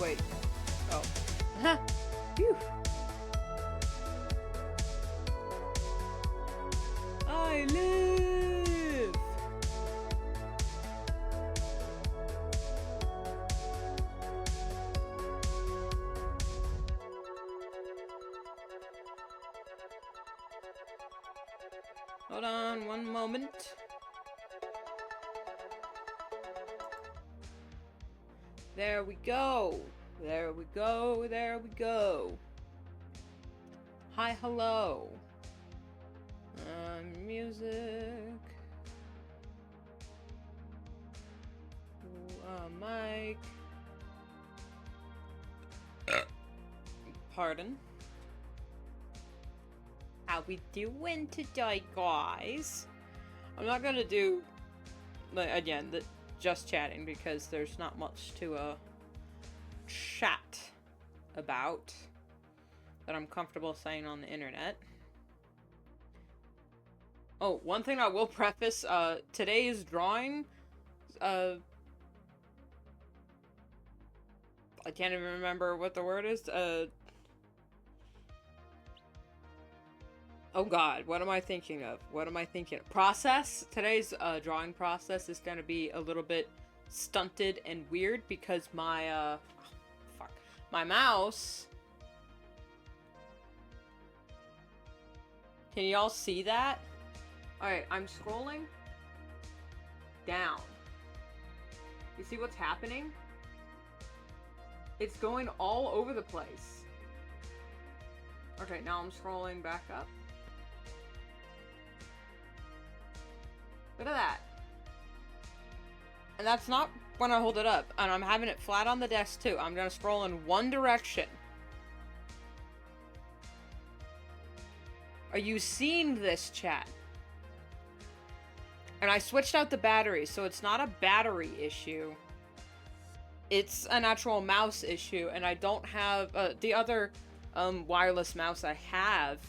Wait. Oh. Huh. Phew. I live! Hold on one moment. There we go. There we go. There we go. Hi, hello. Music. Mic. Pardon. How we doing today, guys? I'm not gonna do, again, just chatting because there's not much to chat about that I'm comfortable saying on the internet. Oh, one thing I will preface, today's drawing, I can't even remember what the word is, oh god, what am I thinking of? What am I thinking of? Process? Today's drawing process is gonna be a little bit stunted and weird because my, my mouse... Can y'all see that? Alright, I'm scrolling down. You see what's happening? It's going all over the place. Okay, now I'm scrolling back up. Look at that. And that's not when I hold it up. And I'm having it flat on the desk too. I'm gonna scroll in one direction. Are you seeing this, chat? And I switched out the battery, so it's not a battery issue. It's an actual mouse issue, and I don't have... the other wireless mouse I have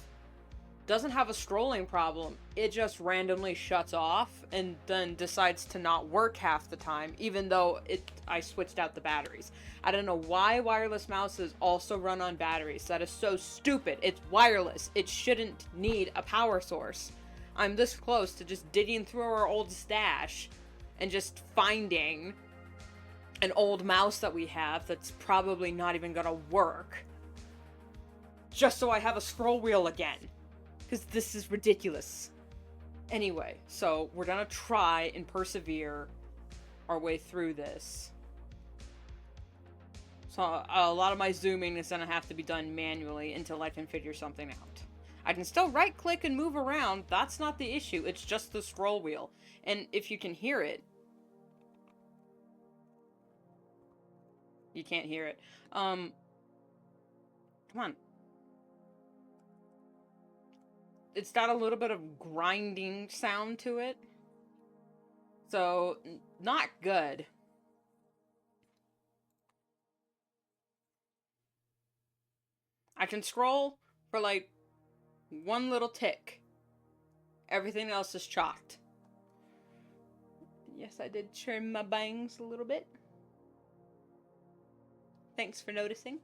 doesn't have a scrolling problem. It just randomly shuts off and then decides to not work half the time, even though I switched out the batteries. I don't know why wireless mouses also run on batteries. That is so stupid. It's wireless. It shouldn't need a power source. I'm this close to just digging through our old stash and just finding an old mouse that we have that's probably not even gonna work. Just so I have a scroll wheel again. Because this is ridiculous. Anyway, so we're gonna try and persevere our way through this. So a lot of my zooming is gonna have to be done manually until I can figure something out. I can still right click and move around, that's not the issue, it's just the scroll wheel. And if you can hear it... You can't hear it. Come on. It's got a little bit of grinding sound to it. So, not good. I can scroll for like one little tick. Everything else is chalked. Yes, I did trim my bangs a little bit. Thanks for noticing.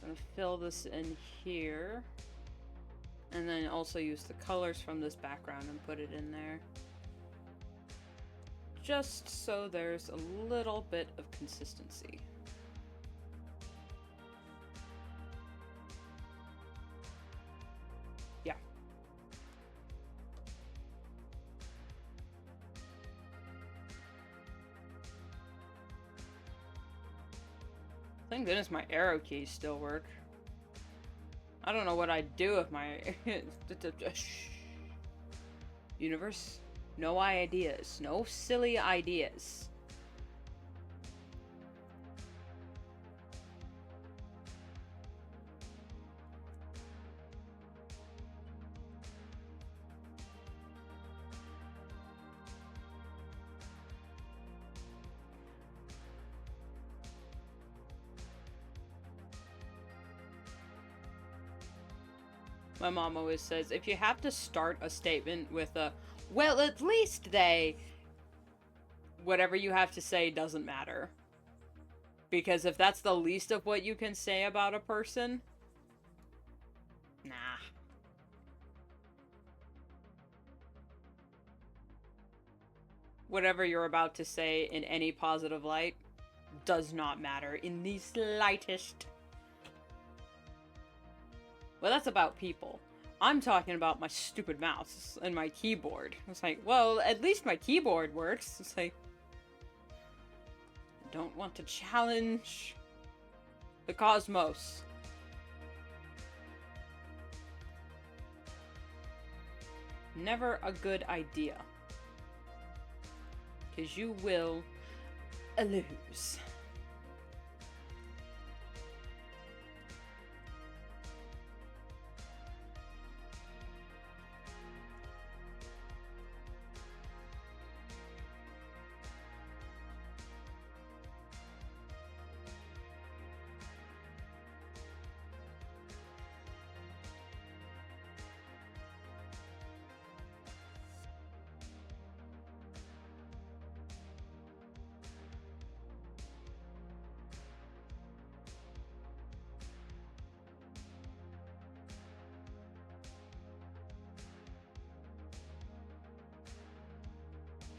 Gonna fill this in here, and then also use the colors from this background and put it in there, just so there's a little bit of consistency. Yeah. Thank goodness my arrow keys still work. I don't know what I'd do if my... Universe, no ideas. No silly ideas. My mom always says, if you have to start a statement with a, well, at least they, whatever you have to say doesn't matter. Because if that's the least of what you can say about a person, nah. Whatever you're about to say in any positive light does not matter in the slightest. Well, that's about people. I'm talking about my stupid mouse and my keyboard. It's like, well, at least my keyboard works. It's like, I don't want to challenge the cosmos. Never a good idea. Because you will lose.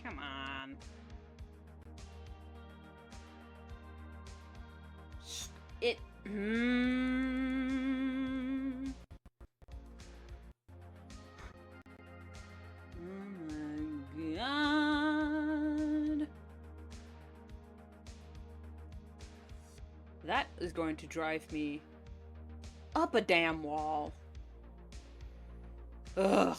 Come on. It... Oh my god. That is going to drive me up a damn wall. Ugh.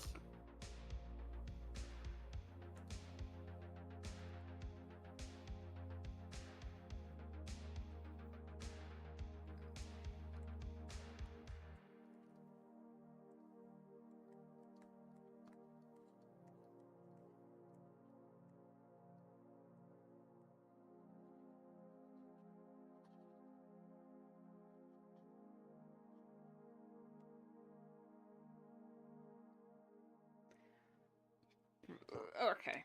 Okay.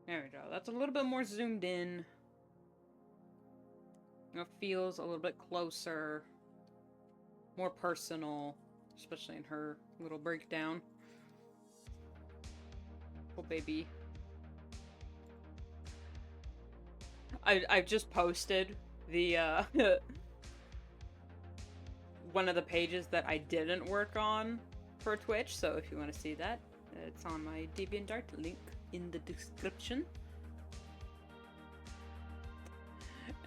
There we go. That's a little bit more zoomed in. It feels a little bit closer. More personal. Especially in her little breakdown. Oh, baby. I've just posted the, one of the pages that I didn't work on for Twitch, so if you want to see that, it's on my DeviantArt, link in the description.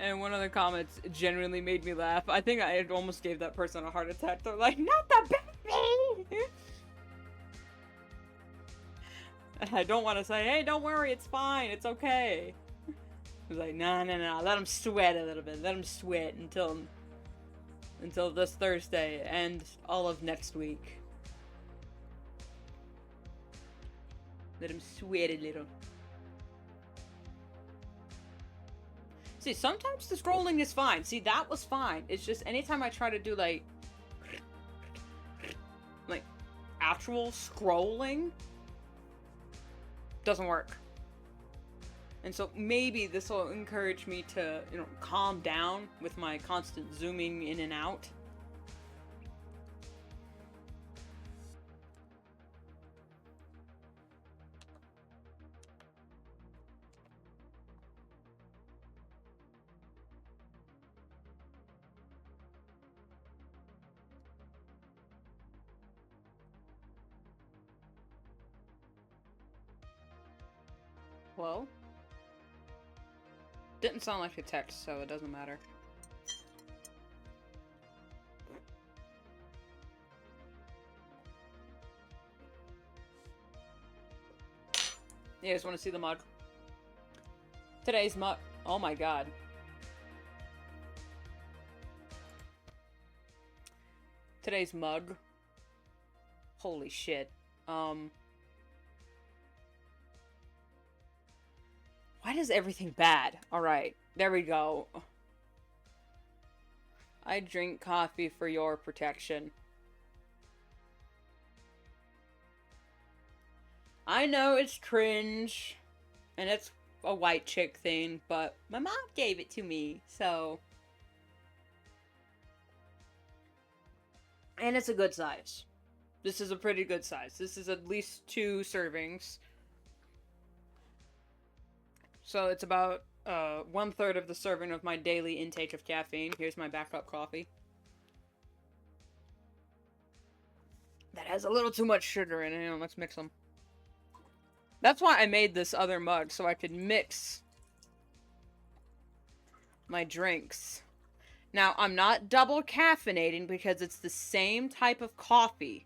And one of the comments genuinely made me laugh. I think I almost gave that person a heart attack. They're like, not the baby! And I don't want to say, hey, don't worry, it's fine, it's okay. I was like, no, let him sweat a little bit. Let him sweat until this Thursday and all of next week. Let him sweat a little. See, sometimes the scrolling is fine. See, that was fine. It's just anytime I try to do like actual scrolling, doesn't work. And so maybe this will encourage me to, calm down with my constant zooming in and out. Hello? Didn't sound like a text, so it doesn't matter. You guys want to see the mug? Today's mug. Oh my god. Today's mug. Holy shit. Why does everything bad? Alright, there we go. I drink coffee for your protection. I know it's cringe, and it's a white chick thing, but my mom gave it to me, so... And it's a good size. This is a pretty good size. This is at least 2 servings. So it's about 1/3 of the serving of my daily intake of caffeine. Here's my backup coffee. That has a little too much sugar in it. Let's mix them. That's why I made this other mug, so I could mix my drinks. Now, I'm not double caffeinating because it's the same type of coffee.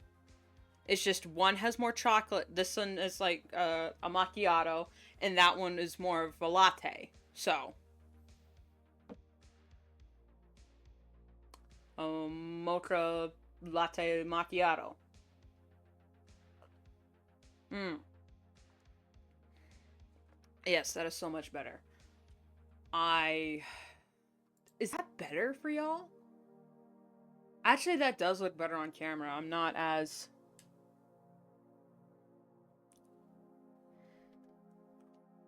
It's just one has more chocolate. This one is like a macchiato, and that one is more of a latte. So, mocha latte macchiato. Yes, that is so much better. Is that better for y'all? Actually, that does look better on camera. I'm not as...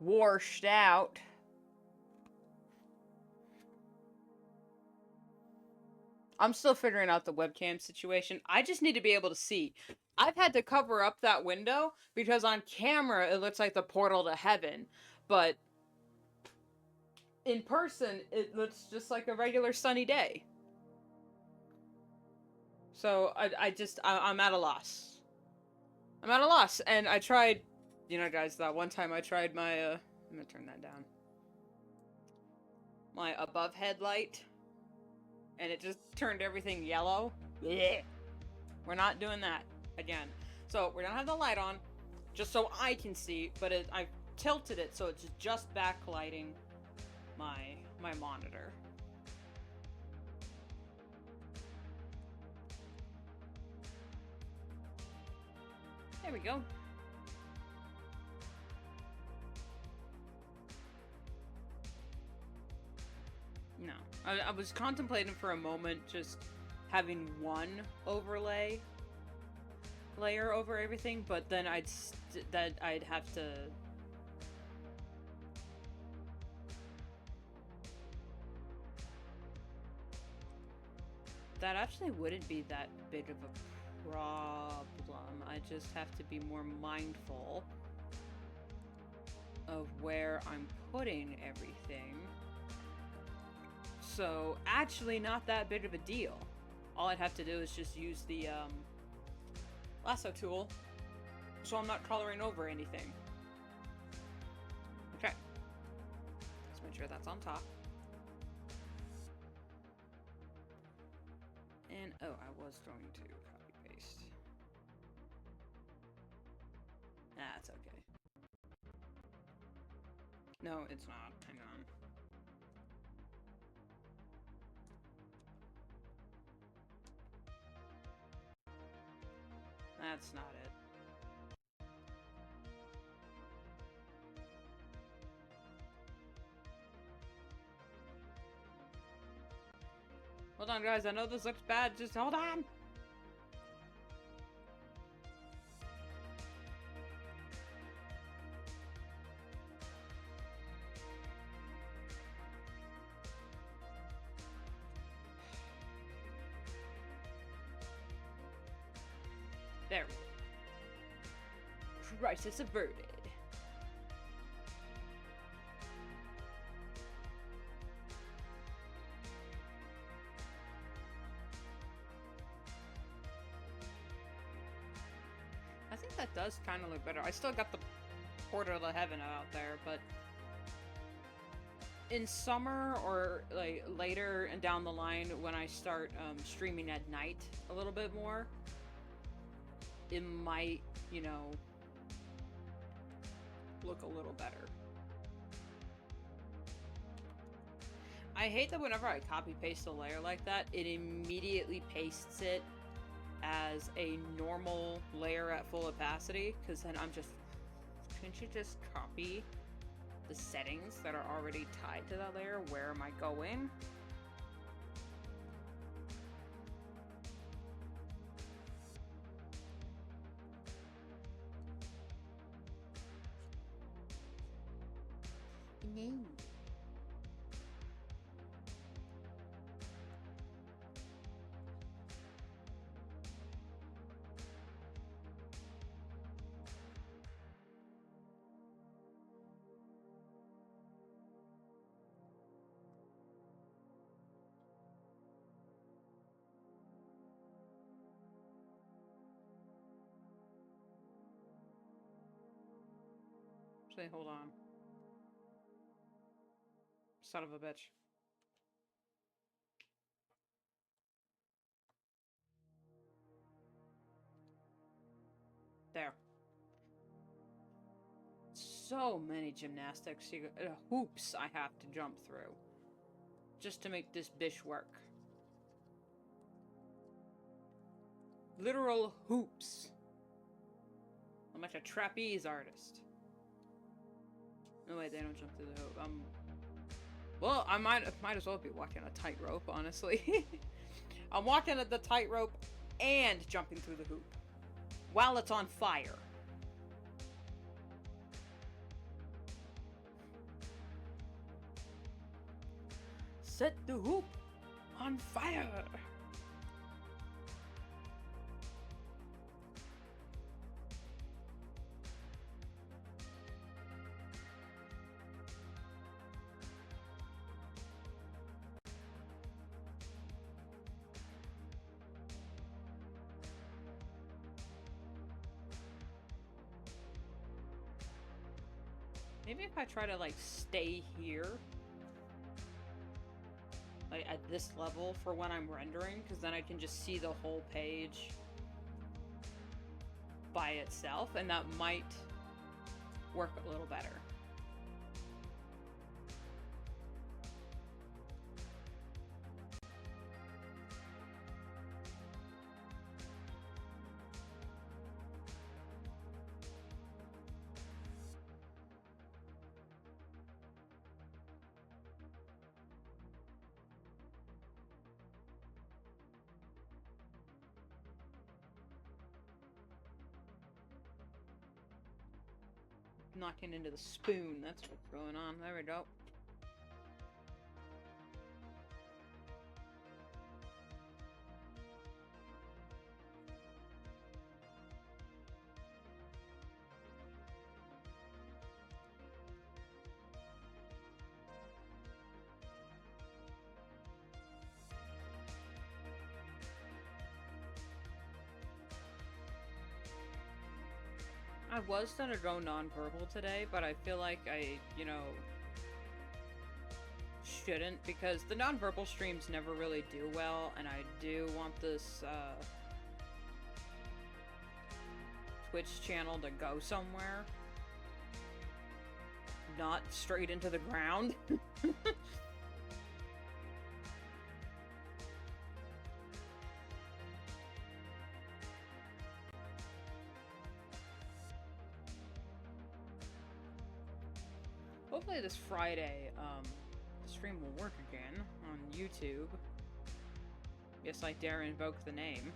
washed out. I'm still figuring out the webcam situation. I just need to be able to see. I've had to cover up that window because on camera it looks like the portal to heaven, but in person it looks just like a regular sunny day. So I'm at a loss. I'm at a loss, and I tried, you know, guys, that one time I tried my, I'm gonna turn that down. My above headlight, and it just turned everything yellow. Blech. We're not doing that again. So we're gonna have the light on, just so I can see, but I've tilted it so it's just backlighting my monitor. There we go. No. I was contemplating for a moment just having one overlay layer over everything, but then I'd have to... That actually wouldn't be that big of a problem. I just have to be more mindful of where I'm putting everything. So, actually not that big of a deal. All I'd have to do is just use the lasso tool, so I'm not coloring over anything. Okay. Let's make sure that's on top. And, oh, I was going to copy-paste. That's okay. No, it's not. Hang on. That's not it. Hold on, guys. I know this looks bad. Just hold on. There we go. Crisis averted. I think that does kind of look better. I still got the portal to heaven out there, but in summer or like later and down the line when I start streaming at night a little bit more, it might, you know, look a little better. I hate that whenever I copy paste a layer like that, it immediately pastes it as a normal layer at full opacity, because then I'm just... Couldn't you just copy the settings that are already tied to that layer? Where am I going? No. Actually, hold on. Son of a bitch. There. So many gymnastics, hoops I have to jump through just to make this bish work. Literal hoops. I'm like a trapeze artist. No, wait, they don't jump through the hoop. Well, I might as well be walking a tightrope, honestly. I'm walking at the tightrope and jumping through the hoop while it's on fire. Set the hoop on fire. Maybe if I try to, like, stay here, like, at this level for when I'm rendering, because then I can just see the whole page by itself, and that might work a little better. Knocking into the spoon, that's what's going on. There we go. I was gonna go non-verbal today, but I feel like I, shouldn't, because the non-verbal streams never really do well, and I do want this, Twitch channel to go somewhere. Not straight into the ground. Hopefully this Friday, the stream will work again on YouTube. Yes, I dare invoke the name.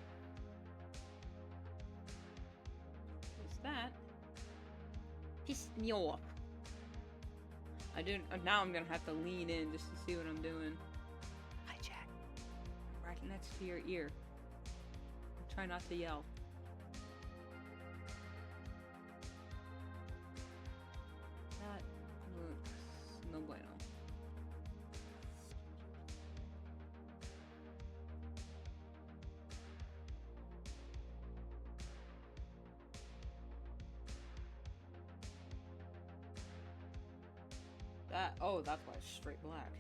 What's that? Pissed me off. Now I'm gonna have to lean in just to see what I'm doing. Hi, Jack. Right next to your ear. Try not to yell. No bueno. That's why it's straight black.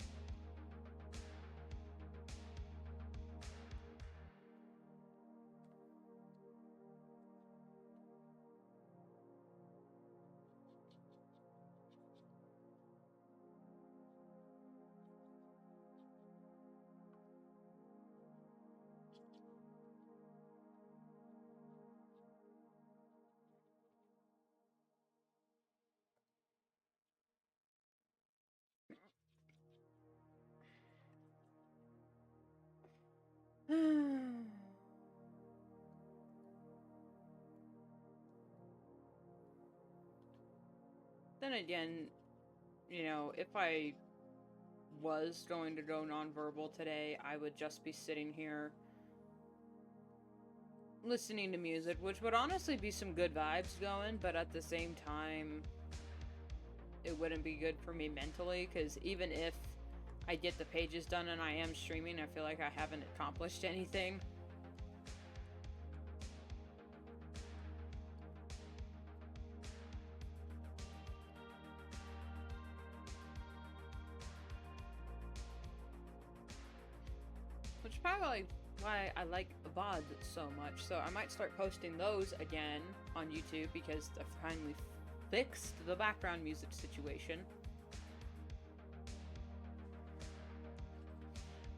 Then again, you know, if I was going to go nonverbal today, I would just be sitting here listening to music, which would honestly be some good vibes going, but at the same time, it wouldn't be good for me mentally, because even if I get the pages done and I am streaming, I feel like I haven't accomplished anything. Which is probably why I like VODs so much. So I might start posting those again on YouTube, because I've finally fixed the background music situation.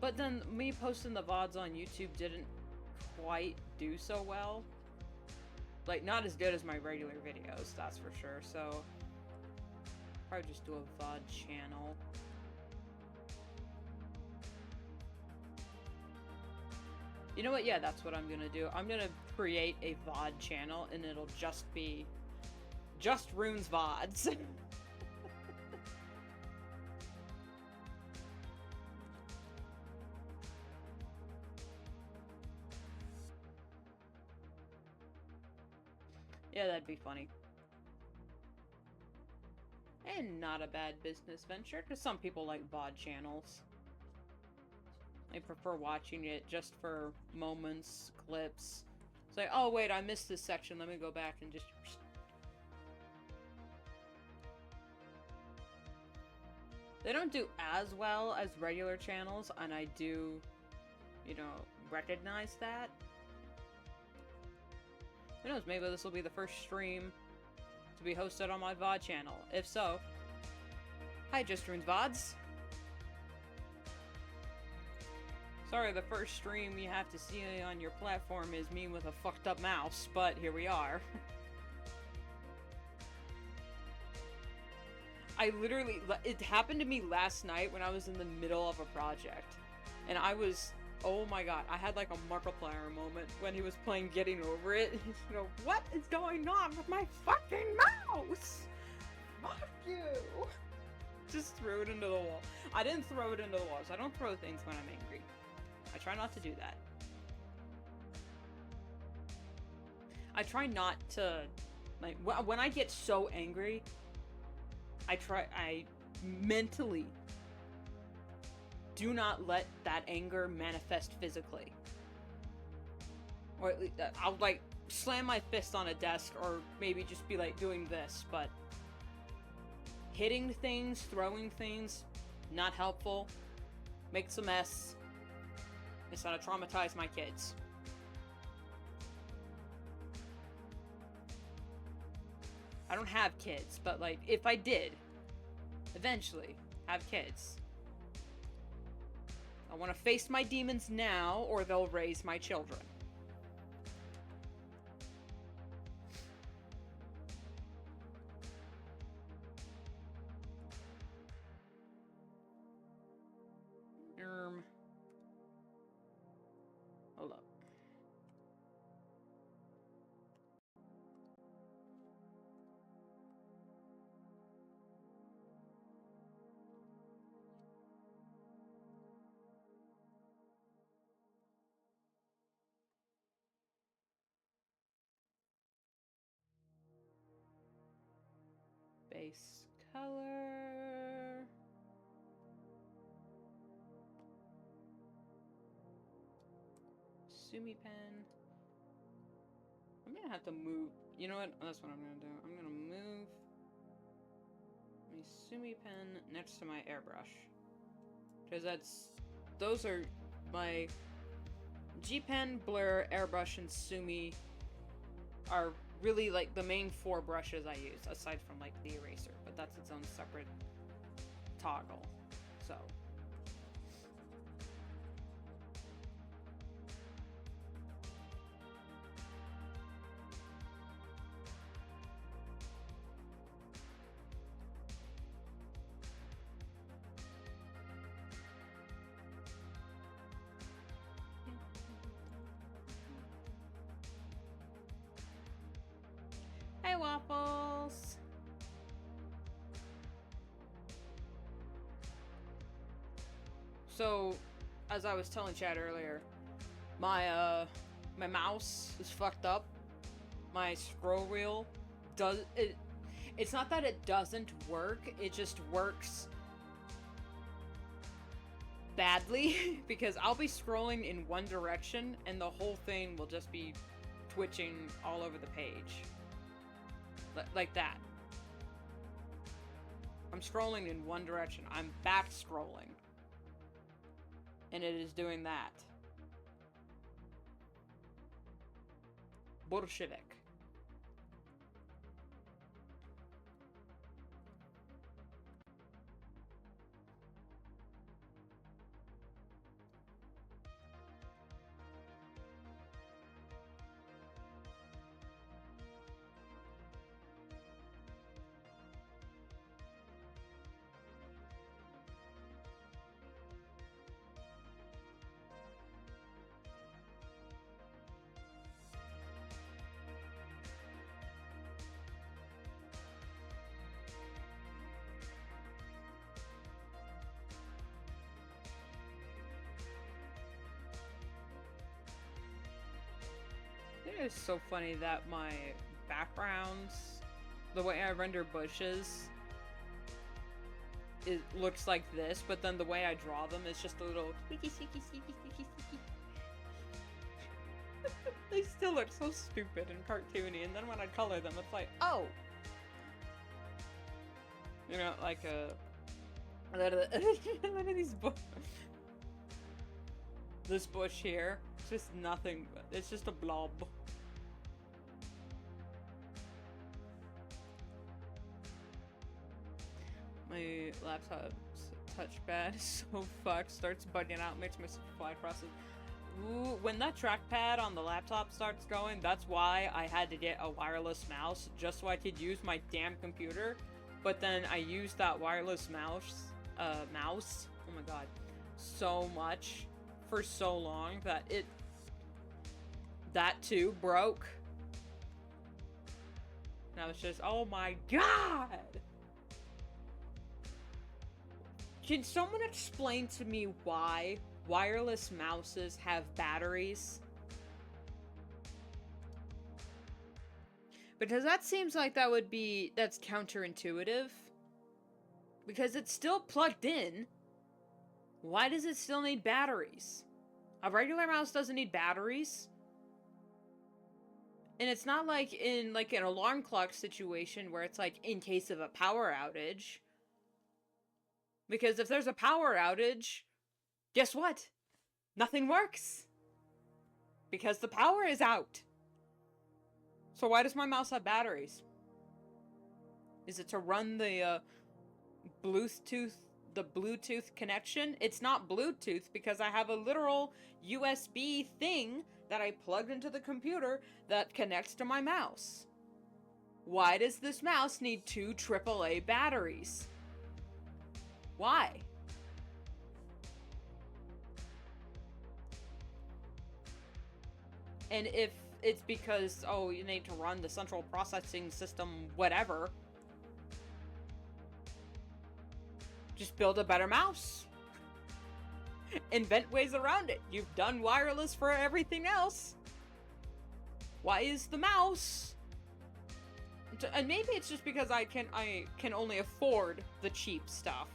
But then me posting the VODs on YouTube didn't quite do so well. Like, not as good as my regular videos, that's for sure. So probably just do a VOD channel. You know what? Yeah, that's what I'm gonna do. I'm gonna create a VOD channel, and it'll just be just Rune's VODs. Yeah, that'd be funny. And not a bad business venture, because some people like VOD channels. I prefer watching it just for moments, clips. It's like, oh wait, I missed this section, let me go back and just... They don't do as well as regular channels, and I do, you know, recognize that. Who knows, maybe this will be the first stream to be hosted on my VOD channel. If so, hi, Just Rune's VODs. Sorry, the first stream you have to see on your platform is me with a fucked up mouse, but here we are. I literally, it happened to me last night when I was in the middle of a project. And I was, oh my god, I had like a Markiplier moment when he was playing Getting Over It. You know, what is going on with my fucking mouse? Fuck you! Just threw it into the wall. I didn't throw it into the walls. I don't throw things when I'm angry. I try not to do that. I try not to, like, when I get so angry, I mentally do not let that anger manifest physically. Or at least, I'll, like, slam my fist on a desk, or maybe just be, like, doing this, but hitting things, throwing things, not helpful, makes a mess. It's gonna traumatize my kids. I don't have kids, but, like, if I did eventually have kids, I want to face my demons now, or they'll raise my children. Hold up. Base color. Sumi pen. I'm gonna have to move. You know what? That's what I'm gonna do. I'm gonna move my Sumi pen next to my airbrush. Because those are my G Pen, Blur, Airbrush, and Sumi are really, like, the main 4 brushes I use, aside from, like, the eraser, but that's its own separate toggle, so. Hey, Waffles! So, as I was telling Chad earlier, my mouse is fucked up. My scroll wheel it's not that it doesn't work, it just works badly because I'll be scrolling in one direction and the whole thing will just be twitching all over the page. Like that. I'm scrolling in one direction. I'm back scrolling. And it is doing that. Bolshevik. It is so funny that my backgrounds, the way I render bushes, it looks like this, but then the way I draw them is just a little squeaky, squeaky, squeaky, squeaky, squeaky. They still look so stupid and cartoony, and then when I color them, it's like, oh! You know, like a lot of these this bush here, it's just nothing, it's just a blob. My laptop's touchpad is so fucked, starts bugging out, makes me fly across it. Ooh, when that trackpad on the laptop starts going, that's why I had to get a wireless mouse, just so I could use my damn computer. But then I used that wireless mouse, oh my god, so much for so long that that too broke. And I was just, oh my god! Can someone explain to me why wireless mouses have batteries? Because that seems like that's counterintuitive. Because it's still plugged in. Why does it still need batteries? A regular mouse doesn't need batteries. And it's not like in an alarm clock situation where it's like in case of a power outage. Because if there's a power outage, guess what? Nothing works. Because the power is out. So why does my mouse have batteries? Is it to run the Bluetooth connection? It's not Bluetooth because I have a literal USB thing that I plugged into the computer that connects to my mouse. Why does this mouse need 2 AAA batteries? Why? And if it's because, oh, you need to run the central processing system, whatever, just build a better mouse. Invent ways around it. You've done wireless for everything else. Why is the mouse? And maybe it's just because I can only afford the cheap stuff.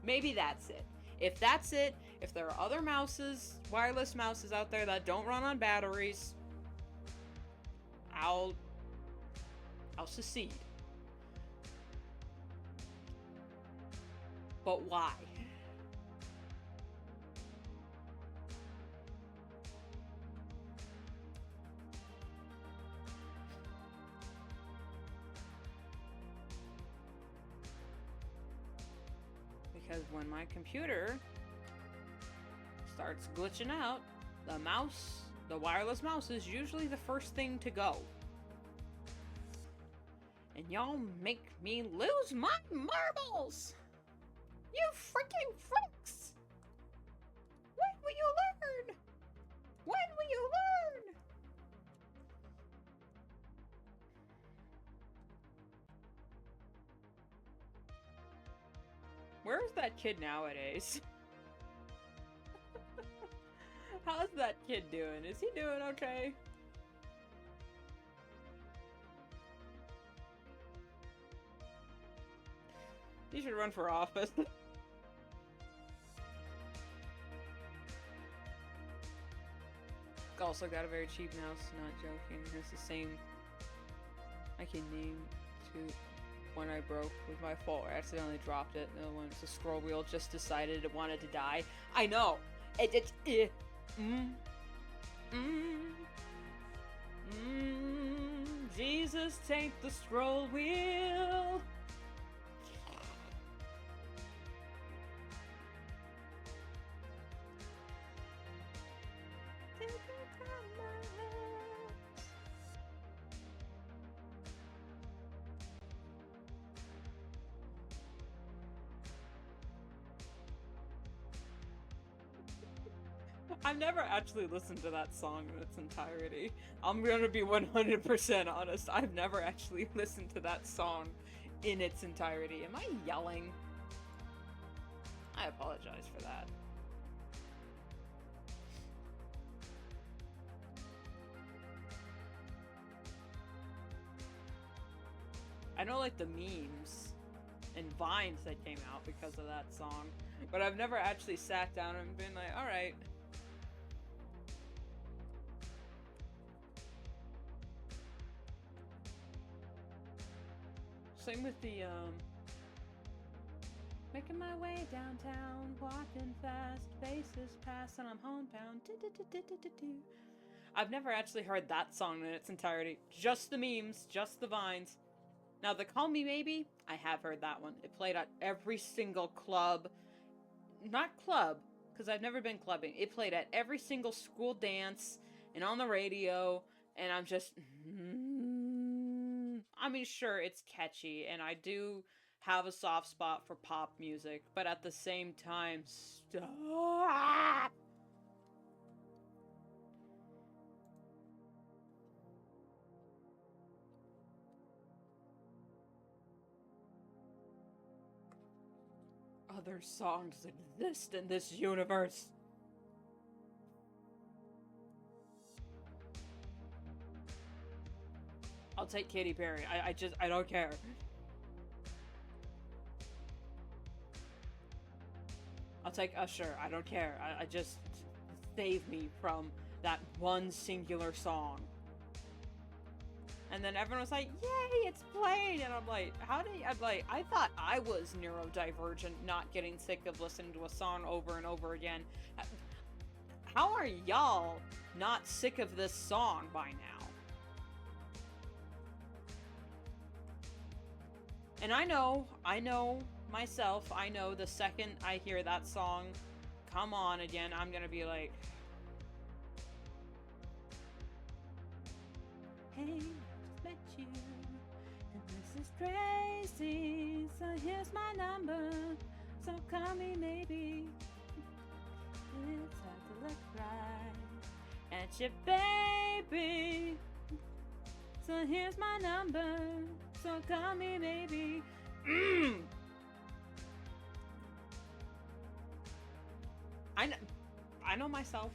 Maybe that's it. If that's it, if there are other mouses, wireless mouses out there that don't run on batteries, I'll secede. But why? Because when my computer starts glitching out, the wireless mouse is usually the first thing to go. And y'all make me lose my marbles! You freaking freaks! When will you learn? When will you learn? Where is that kid nowadays? How's that kid doing? Is he doing okay? He should run for office. Also got a very cheap mouse, not joking. It's the same I can name to one I broke with my fault. I accidentally dropped it. The one, the scroll wheel just decided it wanted to die. I know! Jesus, take the scroll wheel! I've never actually listened to that song in its entirety. I'm gonna be 100% honest. I've never actually listened to that song in its entirety. Am I yelling? I apologize for that. I know, like, the memes and vines that came out because of that song, but I've never actually sat down and been like, alright. Same with the, making my way downtown, walking fast, faces pass, and I'm homebound. I've never actually heard that song in its entirety. Just the memes, just the vines. Now, the Call Me Maybe, I have heard that one. It played at every single club. Not club, because I've never been clubbing. It played at every single school dance and on the radio, and I'm just... I mean, sure, it's catchy, and I do have a soft spot for pop music, but at the same time, stop! Other songs exist in this universe. I'll take Katy Perry. I don't care. I'll take Usher. I don't care. I just save me from that one singular song. And then everyone was like, yay, it's playing! And I'm like, I thought I was neurodivergent, not getting sick of listening to a song over and over again. How are y'all not sick of this song by now? And I know myself, I know the second I hear that song come on again, I'm gonna be like, hey, met you, and this is crazy, so here's my number, so call me maybe. It's hard to look right at your baby, so here's my number, so call me maybe. I know myself.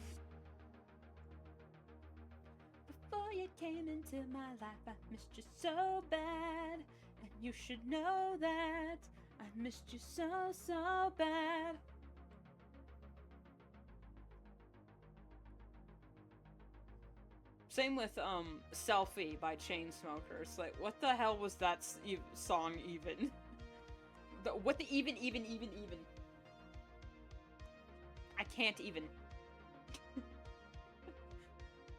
Before you came into my life, I missed you so bad, and you should know that I missed you so bad. Same with Selfie by Chainsmokers. Like, what the hell was that song even? What the even? I can't even.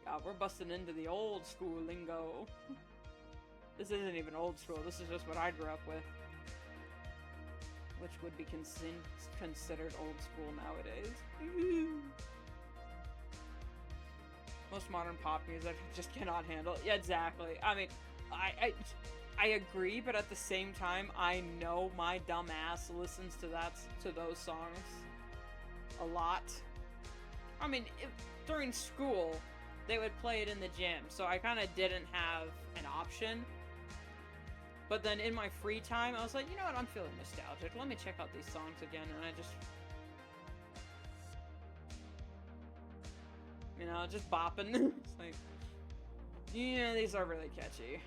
God, we're busting into the old school lingo. This isn't even old school, this is just what I grew up with. Which would be considered old school nowadays. Most modern pop music I just cannot handle. Yeah, exactly. I mean, I agree, but at the same time, I know my dumb ass listens to those songs a lot. I mean, during school, they would play it in the gym, so I kind of didn't have an option. But then in my free time, I was like, you know what, I'm feeling nostalgic. Let me check out these songs again, and I just... You know, just bopping. It's like, yeah, these are really catchy.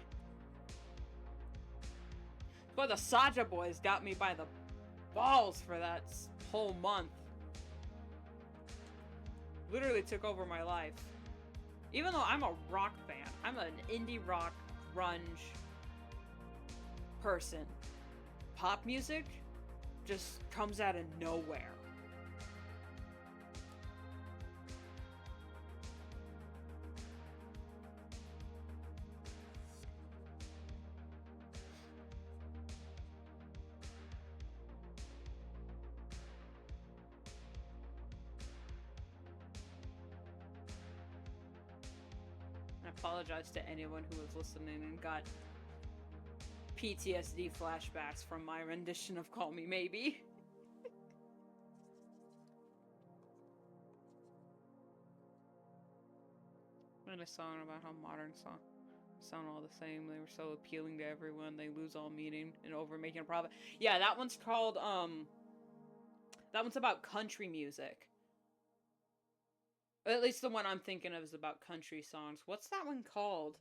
But the Saja Boys got me by the balls for that whole month. Literally took over my life. Even though I'm a rock fan, I'm an indie rock, grunge person. Pop music just comes out of nowhere. I apologize to anyone who was listening and got PTSD flashbacks from my rendition of Call Me Maybe. And a song about how modern songs sound all the same. They were so appealing to everyone, they lose all meaning and over making a profit. Yeah, that one's called, that one's about country music. At least the one I'm thinking of is about country songs. What's that one called?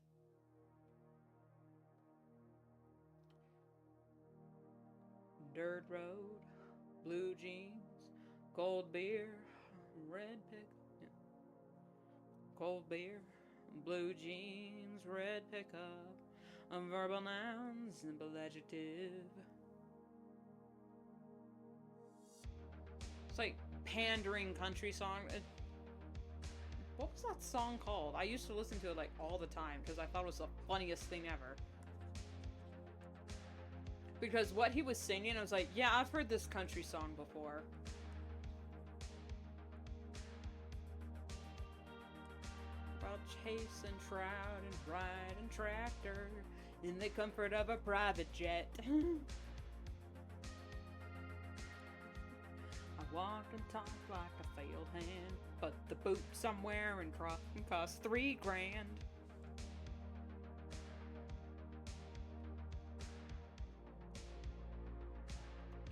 Dirt road, blue jeans, gold beer, red pick. Yeah. Gold beer, blue jeans, red pickup, verbal noun, simple adjective. It's like pandering country song. What was that song called? I used to listen to it like all the time because I thought it was the funniest thing ever. Because what he was singing, I was like, yeah, I've heard this country song before. About chasing trout and riding tractor in the comfort of a private jet. I walk and talk like a failed hand, but the boots I'm wearing cost $3 grand.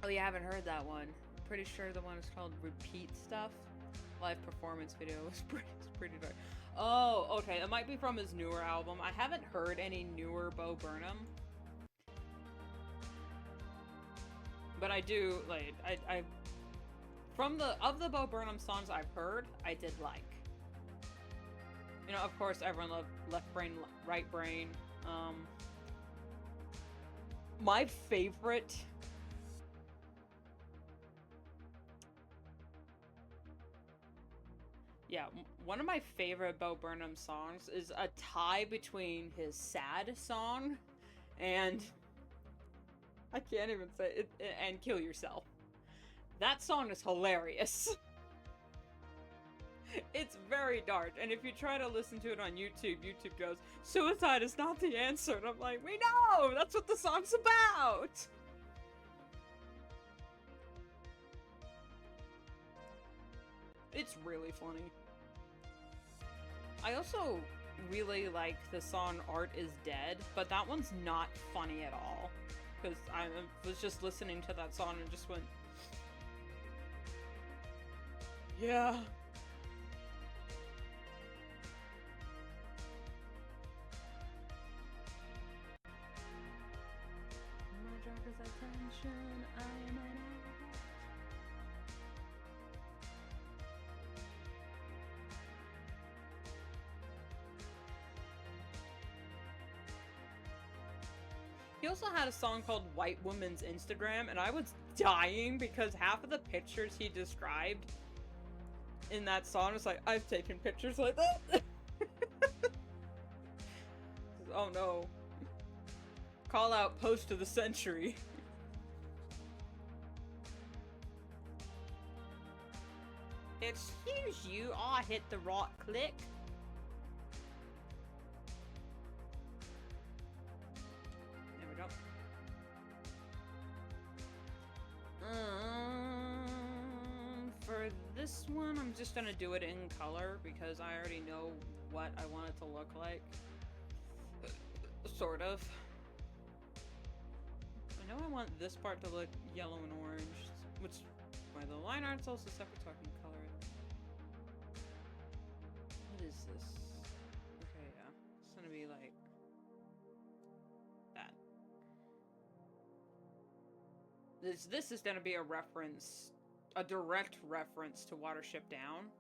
Oh, you haven't heard that one. Pretty sure the one is called Repeat Stuff. Live performance video was pretty dark. Oh, okay. It might be from his newer album. I haven't heard any newer Bo Burnham. But I do, like, I of the Bo Burnham songs I've heard, I did like. You know, of course, everyone loved Left Brain, Right Brain. My favorite... Yeah, one of my favorite Bo Burnham songs is a tie between his Sad song and... I can't even say it, and Kill Yourself. That song is hilarious. It's very dark, and if you try to listen to it on YouTube, YouTube goes, suicide is not the answer, and I'm like, we know! That's what the song's about! It's really funny. I also really like the song Art is Dead, but that one's not funny at all. Because I was just listening to that song and just went... Yeah. My job is attention, I am an addict. He also had a song called White Woman's Instagram, and I was dying because half of the pictures he described in that song was like, I've taken pictures like that. Oh no. Call out post of the century. Excuse you, I hit the right click. There we go. For this one, I'm just gonna do it in color because I already know what I want it to look like. Sort of. I know I want this part to look yellow and orange, which, by the line art's also separate so I can color it. is this? Okay, yeah. It's gonna be like that. This is gonna be a reference, a direct reference to Watership Down.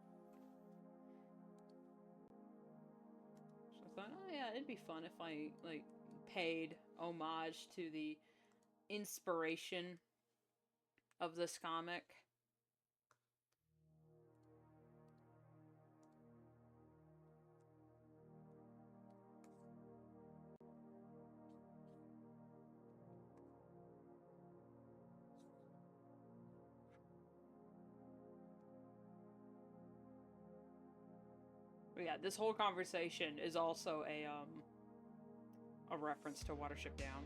So I thought, oh yeah, it'd be fun if I like paid homage to the inspiration of this comic. But yeah, this whole conversation is also a reference to Watership Down.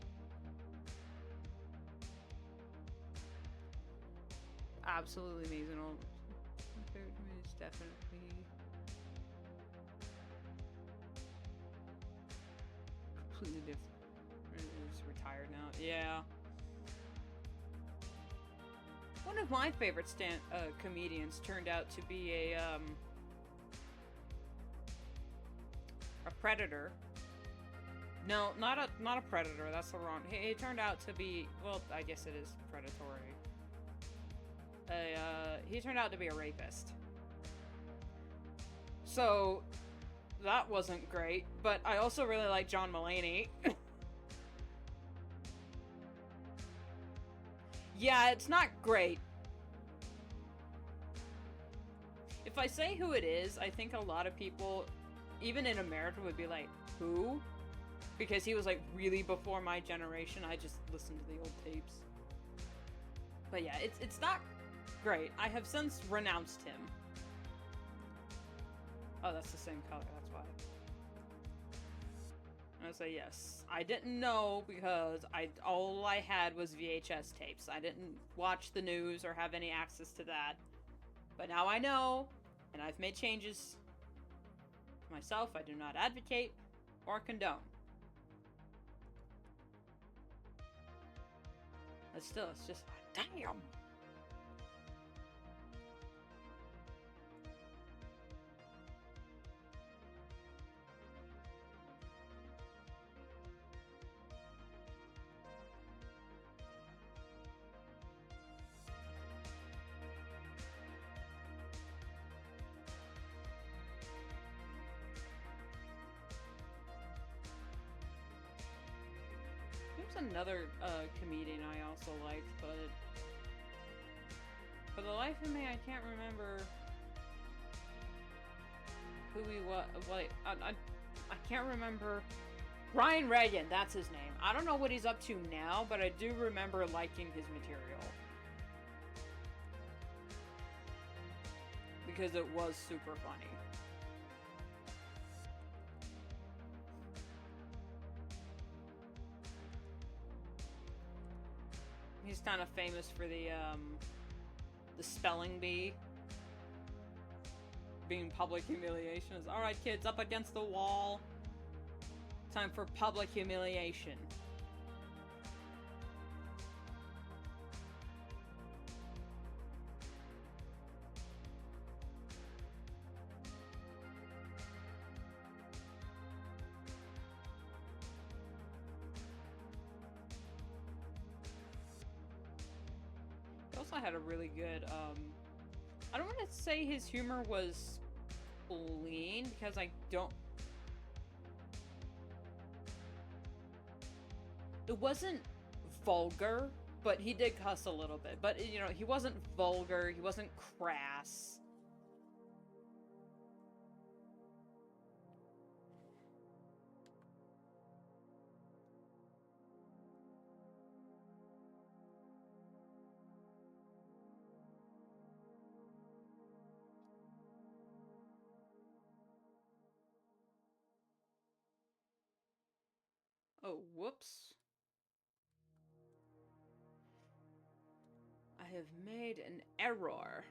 Absolutely amazing. My favorite to me is definitely completely different. He's retired now. Yeah. One of my favorite comedians turned out to be a predator. No, not a predator. That's the wrong. He turned out to be, well, I guess it is predatory. He turned out to be a rapist. So that wasn't great. But I also really like John Mulaney. Yeah, it's not great. If I say who it is, I think a lot of people, even in America, would be like, who? Because he was like really before my generation. I just listened to the old tapes. But yeah, it's not great. I have since renounced him. Oh, that's the same color, that's why. I say yes. I didn't know because all I had was VHS tapes. I didn't watch the news or have any access to that. But now I know, and I've made changes myself. I do not advocate or condone. But still, it's just, damn! There's another comedian I also liked, but for the life of me, I can't remember who he was. Like, I can't remember. Brian Regan, that's his name. I don't know what he's up to now, but I do remember liking his material. Because it was super funny. He's kind of famous for the spelling bee being public humiliation. Is all right, kids, up against the wall. Time for public humiliation. Also had a really good, I don't want to say his humor was clean, because I don't... It wasn't vulgar, but he did cuss a little bit. But, you know, he wasn't vulgar, he wasn't crass. Oh, whoops. I have made an error.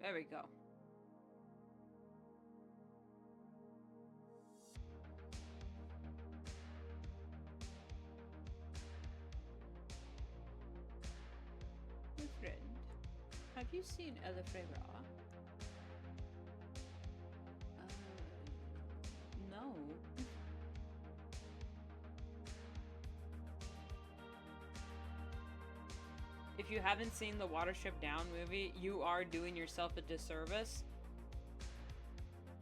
There we go. you seen Elefebvre? No. If you haven't seen the Watership Down movie, you are doing yourself a disservice.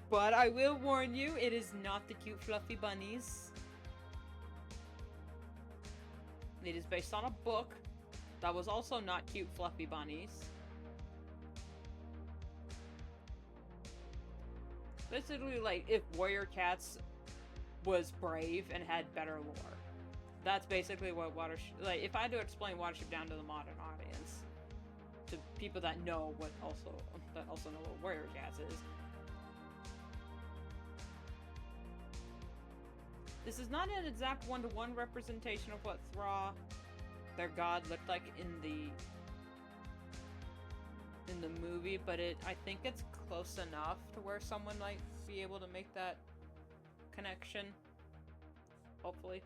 But I will warn you, it is not the cute fluffy bunnies. It is based on a book that was also not cute fluffy bunnies. Basically, like, if Warrior Cats was brave and had better lore. That's basically what like, if I had to explain Watership Down to the modern audience, to people that know what also know what Warrior Cats is. This is not an exact one-to-one representation of what Thra, their god, looked like in the movie, but I think it's close enough to where someone might be able to make that connection. Hopefully.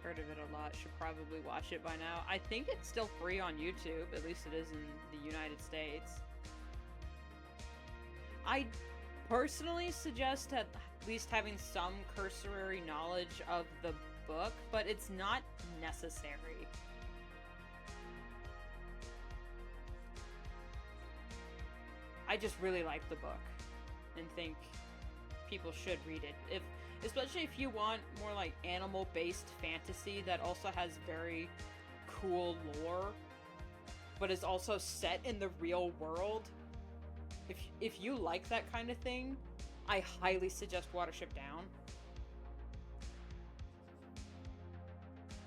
Heard of it a lot, should probably watch it by now. I think it's still free on YouTube, at least it is in the United States. I personally suggest at least having some cursory knowledge of the book, but it's not necessary. I just really like the book and think people should read it. Especially if you want more like animal-based fantasy that also has very cool lore, but is also set in the real world. If you like that kind of thing, I highly suggest Watership Down.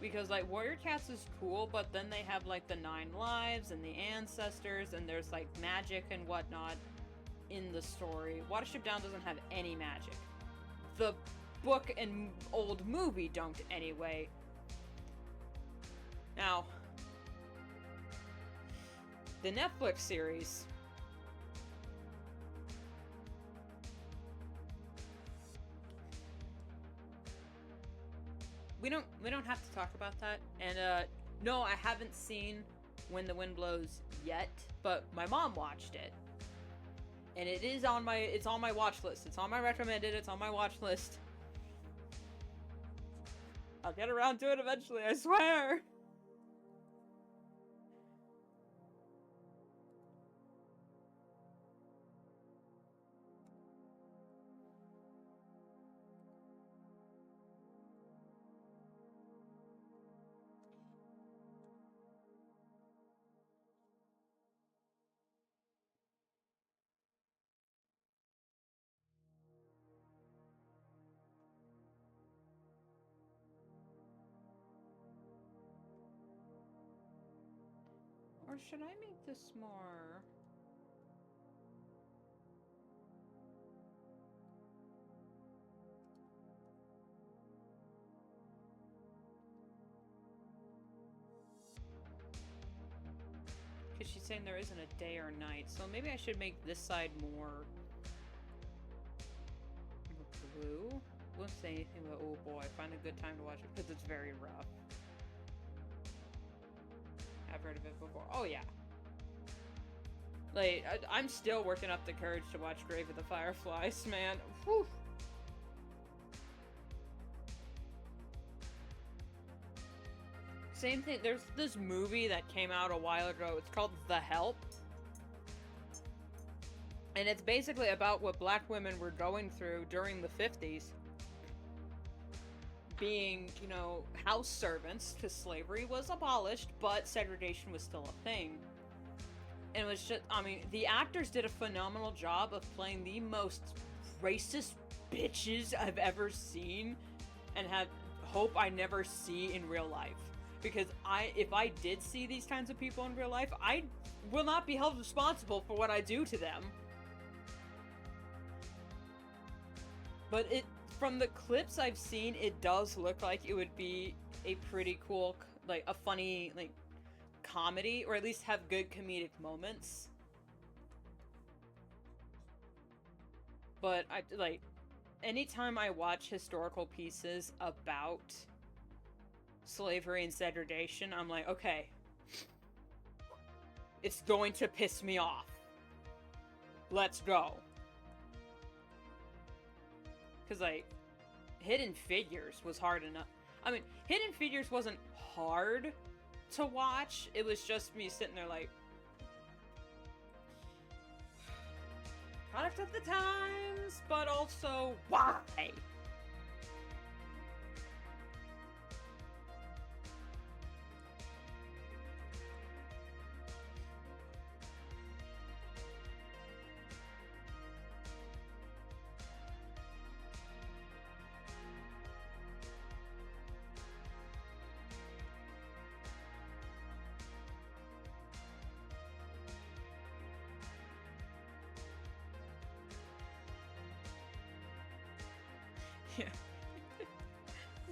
Because like Warrior Cats is cool, but then they have like the 9 lives and the ancestors, and there's like magic and whatnot in the story. Watership Down doesn't have any magic. The book and old movie don't anyway. Now, the Netflix series, we don't have to talk about that. And no, I haven't seen When the Wind Blows yet, but my mom watched it. And it's on my watch list. It's on my recommended, it's on my watch list. I'll get around to it eventually, I swear! Or should I make this more... Because she's saying there isn't a day or night, so maybe I should make this side more... blue? Won't say anything about, oh boy, find a good time to watch it, because it's very rough. I've heard of it before. Oh, yeah. Like, I'm still working up the courage to watch Grave of the Fireflies, man. Whew. Same thing, there's this movie that came out a while ago. It's called The Help. And it's basically about what black women were going through during the 50s. Being, you know, house servants, because slavery was abolished, but segregation was still a thing. And it was just, I mean, the actors did a phenomenal job of playing the most racist bitches I've ever seen, and hope I never see in real life. Because if I did see these kinds of people in real life, I will not be held responsible for what I do to them. But from the clips I've seen, it does look like it would be a pretty cool, like, a funny, like, comedy, or at least have good comedic moments. But anytime I watch historical pieces about slavery and segregation, I'm like, okay, it's going to piss me off. Let's go. Because, like, Hidden Figures was hard enough. I mean, Hidden Figures wasn't hard to watch. It was just me sitting there like, product of the times, but also, why? Yeah.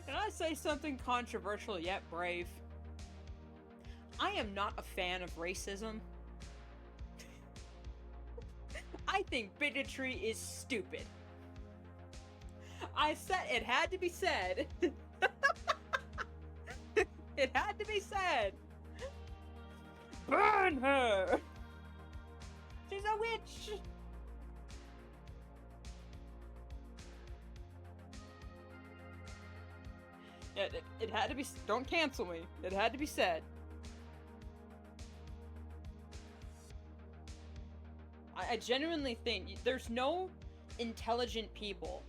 Can I say something controversial yet brave? I am not a fan of racism. I think bigotry is stupid. I said it had to be said. It had to be said. Burn her! She's a witch! Yeah, it had to be. Don't cancel me. It had to be said. I genuinely think there's no intelligent people.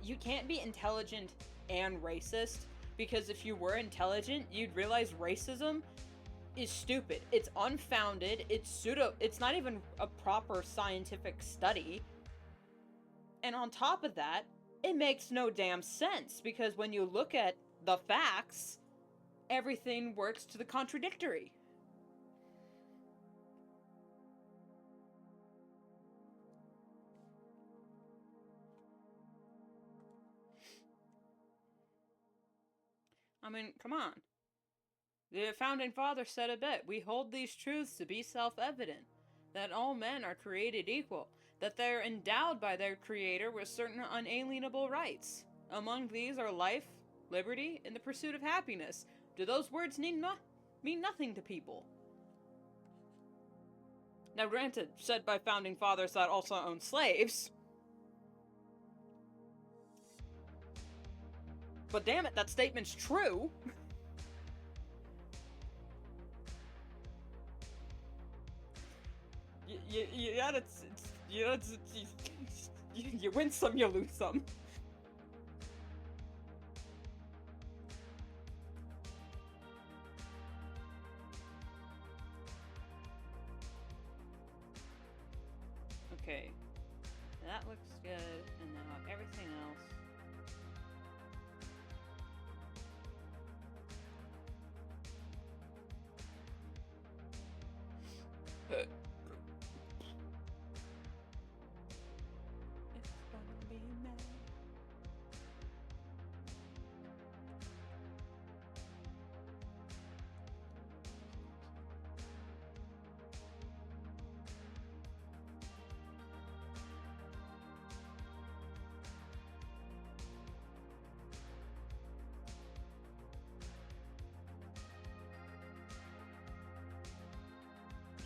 You can't be intelligent and racist, because if you were intelligent, you'd realize racism is stupid. It's unfounded. It's not even a proper scientific study. And on top of that, it makes no damn sense, because when you look at the facts, everything works to the contradictory. I mean, come on. The Founding Fathers said it best. We hold these truths to be self-evident, that all men are created equal, that they are endowed by their Creator with certain unalienable rights. Among these are life, liberty, and the pursuit of happiness. Do those words mean nothing to people? Now, granted, said by Founding Fathers that also owned slaves. But damn it, that statement's true! You win some, you lose some. Okay, that looks good, and now everything else. It's gonna be mad.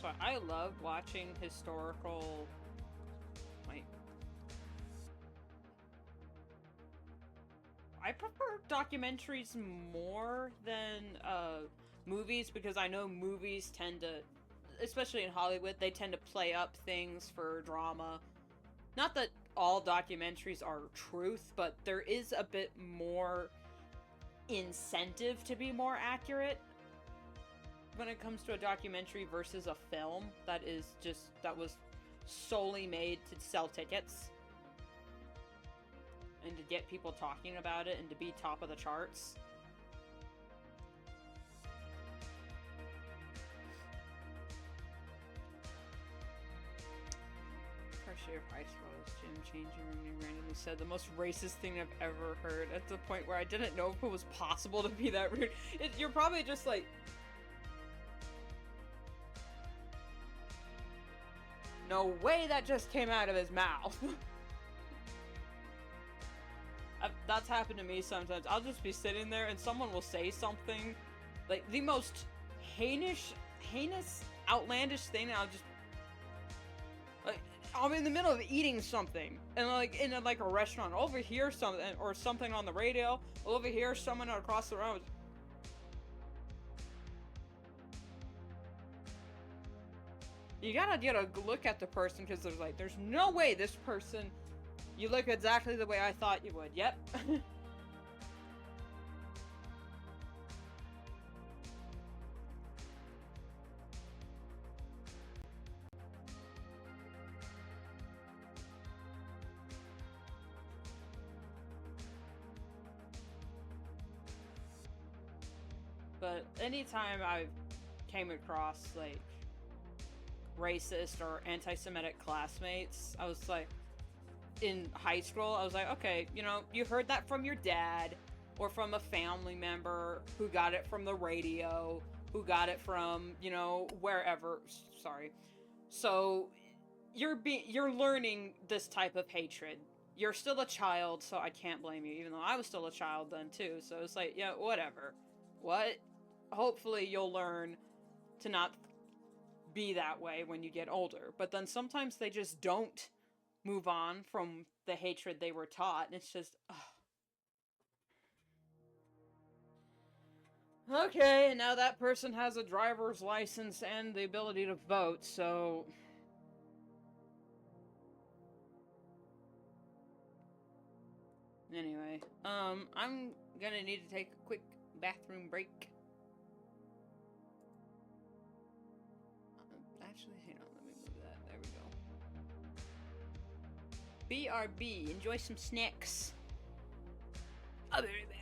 So I love watching historical, like, I prefer documentaries more than movies, because I know movies tend to, especially in Hollywood, they tend to play up things for drama. Not that all documentaries are truth, but there is a bit more incentive to be more accurate when it comes to a documentary versus a film that was solely made to sell tickets and to get people talking about it and to be top of the charts. First year of high school, I was gym changing room, and he randomly said the most racist thing I've ever heard, at the point where I didn't know if it was possible to be that rude. You're probably just like... No way that just came out of his mouth. That's happened to me sometimes. I'll just be sitting there and someone will say something, like the most heinous, outlandish thing, and I'll just... Like, I'm in the middle of eating something, and like in a restaurant, I'll overhear something, or something on the radio, I'll overhear someone across the road. You gotta get a look at the person, because there's no way this person, you look exactly the way I thought you would. Yep. But anytime I came across, like, racist or anti-Semitic classmates, I was like, in high school, I was like, okay, you know, you heard that from your dad, or from a family member who got it from the radio, who got it from, you know, wherever, sorry. So, you're learning this type of hatred. You're still a child, so I can't blame you, even though I was still a child then, too, so it's like, yeah, whatever. What? Hopefully you'll learn to not be that way when you get older. But then sometimes they just don't move on from the hatred they were taught, and it's just, ugh. Okay, and now that person has a driver's license and the ability to vote, so... Anyway, I'm gonna need to take a quick bathroom break. Actually, hang on, let me move that. There we go. BRB, enjoy some snacks. I'll be right back.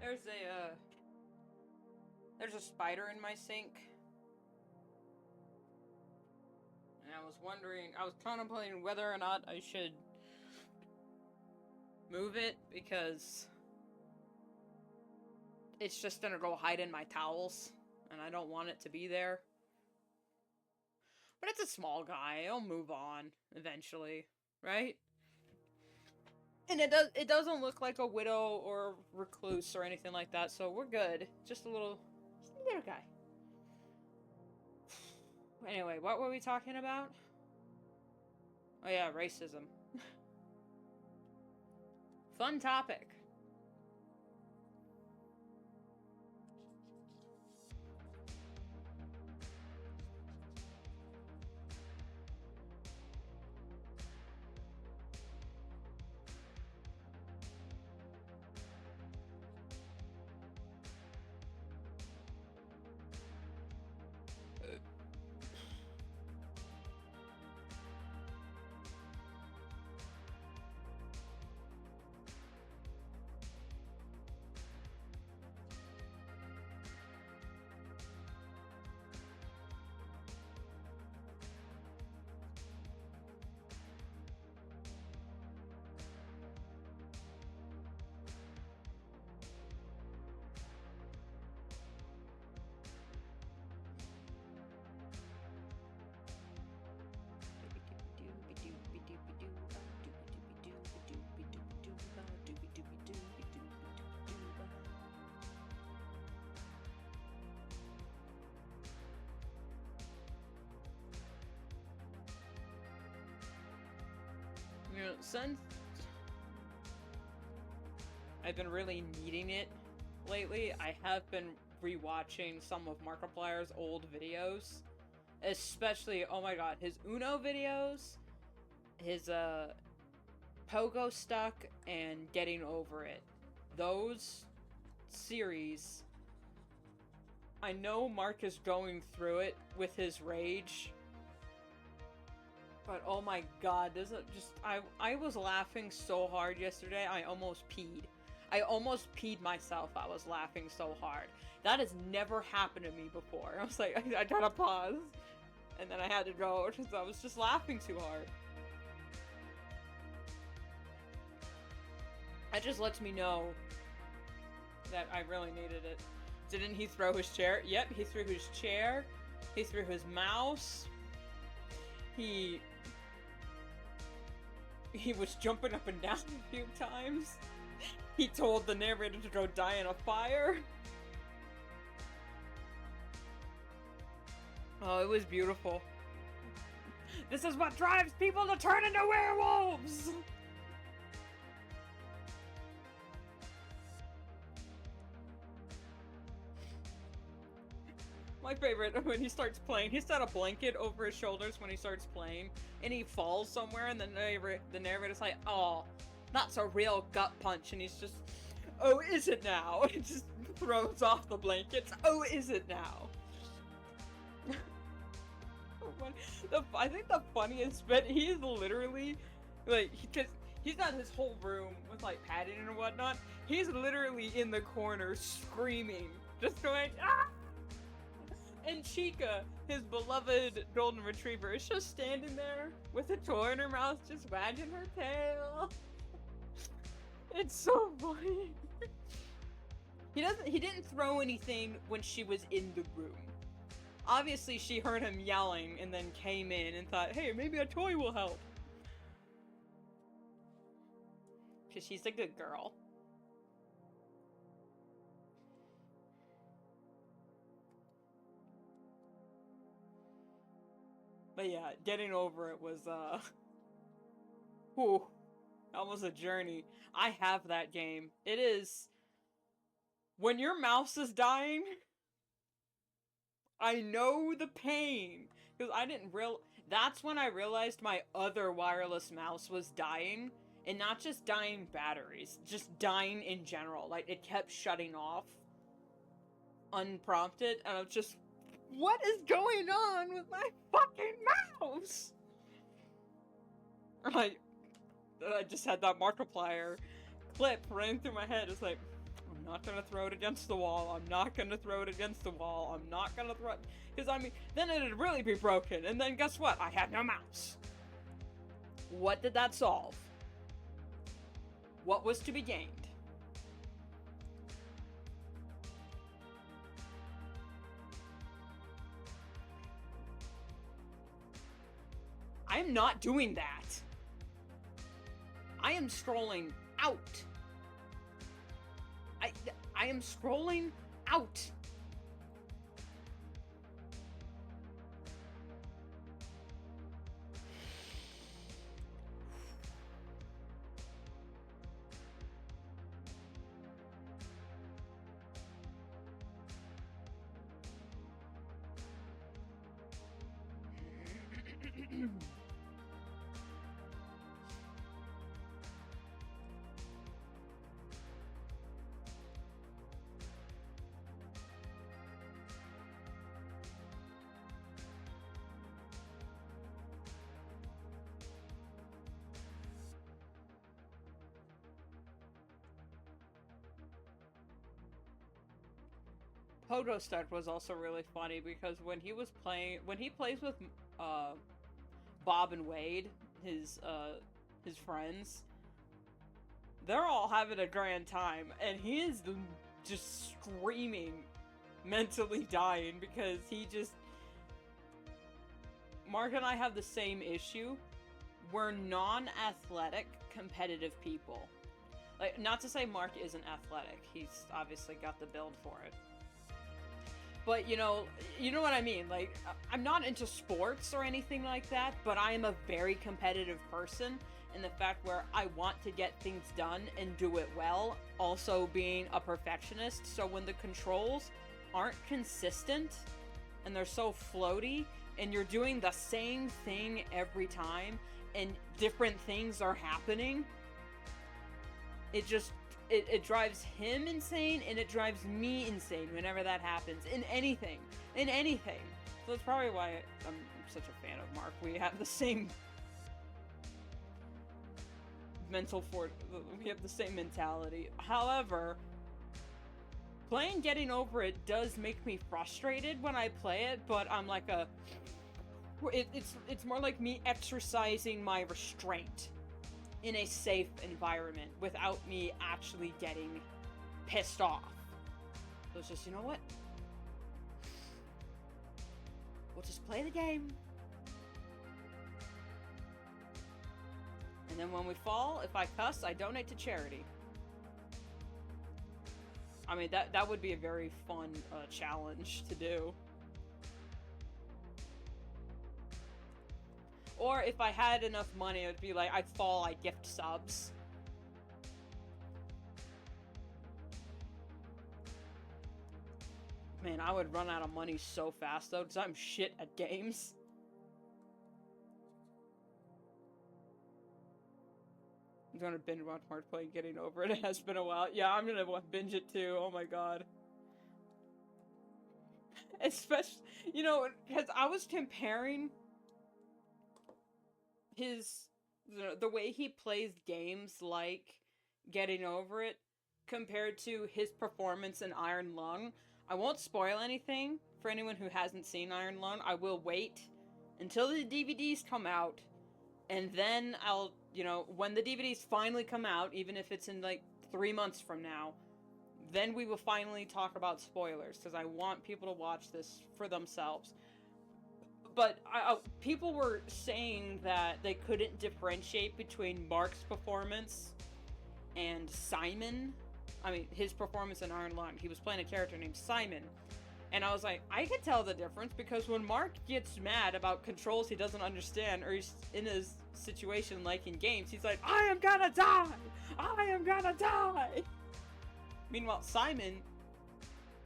There's a spider in my sink. And I was contemplating whether or not I should move it, because it's just gonna go hide in my towels, and I don't want it to be there. But it's a small guy, it'll move on eventually, right? And it doesn't look like a widow or recluse or anything like that, so we're good. Just a little guy. Anyway, what were we talking about? Oh yeah, racism. Fun topic. You know, since I've been really needing it lately, I have been rewatching some of Markiplier's old videos. Especially, oh my god, his Uno videos, his, Pogo Stuck, and Getting Over It. Those series, I know Mark is going through it with his rage, but oh my god, this is just, I was laughing so hard yesterday, I almost peed. I almost peed myself, I was laughing so hard. That has never happened to me before. I was like, I gotta pause. And then I had to go, because I was just laughing too hard. That just lets me know that I really needed it. Didn't he throw his chair? Yep, he threw his chair. He threw his mouse. He was jumping up and down a few times. He told the narrator to go die in a fire. Oh, it was beautiful. This is what drives people to turn into werewolves! My favorite, when he starts playing, he's got a blanket over his shoulders when he starts playing, and he falls somewhere, and the narrator's like, oh, that's a real gut punch, and he's just, oh, is it now? He just throws off the blankets, oh, is it now? I think the funniest bit, he's literally, like, he's got his whole room with, like, padding and whatnot, he's literally in the corner screaming, just going, ah! And Chica, his beloved golden retriever, is just standing there with a toy in her mouth, just wagging her tail. It's so funny. He didn't throw anything when she was in the room. Obviously, she heard him yelling and then came in and thought, hey, maybe a toy will help. Because she's a good girl. But yeah, Getting Over It was, whew, almost a journey. I have that game. It is, when your mouse is dying, I know the pain, because I didn't that's when I realized my other wireless mouse was dying, and not just dying batteries, just dying in general. Like, it kept shutting off unprompted, and I was just, what is going on with my fucking mouse? I just had that Markiplier clip running through my head. It's like, oh not gonna throw it against the wall. I'm not gonna throw it against the wall. I'm not gonna throw it. Because, I mean, then it'd really be broken. And then guess what? I had no mouse. What did that solve? What was to be gained? I'm not doing that. I am scrolling out. I am scrolling out. Pogo Start was also really funny because when he plays with Bob and Wade, his friends, they're all having a grand time, and he is just screaming, mentally dying, because Mark and I have the same issue. We're non-athletic, competitive people. Like, not to say Mark isn't athletic, he's obviously got the build for it. But, you know what I mean, like, I'm not into sports or anything like that, but I am a very competitive person, in the fact where I want to get things done and do it well, also being a perfectionist, so when the controls aren't consistent, and they're so floaty, and you're doing the same thing every time, and different things are happening, it drives him insane, and it drives me insane whenever that happens. In anything. So that's probably why I'm such a fan of Mark. We have the same we have the same mentality. However, playing Getting Over It does make me frustrated when I play it, but I'm like it's more like me exercising my restraint in a safe environment without me actually getting pissed off. So it's just, you know what? We'll just play the game. And then when we fall, if I cuss, I donate to charity. I mean, that would be a very fun challenge to do. Or if I had enough money, it would be like, I'd fall, I gift subs. Man, I would run out of money so fast, though, because I'm shit at games. I'm gonna binge watch Mark play Getting Over It. It has been a while. Yeah, I'm gonna binge it too. Oh my god. Especially, you know, because I was comparing the way he plays games like Getting Over It compared to his performance in Iron Lung. I won't spoil anything for anyone who hasn't seen Iron Lung. I will wait until the DVDs come out, and then I'll, you know, when the DVDs finally come out, even if it's in like 3 months from now, then we will finally talk about spoilers, because I want people to watch this for themselves. But people were saying that they couldn't differentiate between Mark's performance and Simon. I mean, his performance in Iron Lung. He was playing a character named Simon. And I was like, I can tell the difference, because when Mark gets mad about controls he doesn't understand, or he's in a situation like in games, he's like, I am gonna die! I am gonna die! Meanwhile, Simon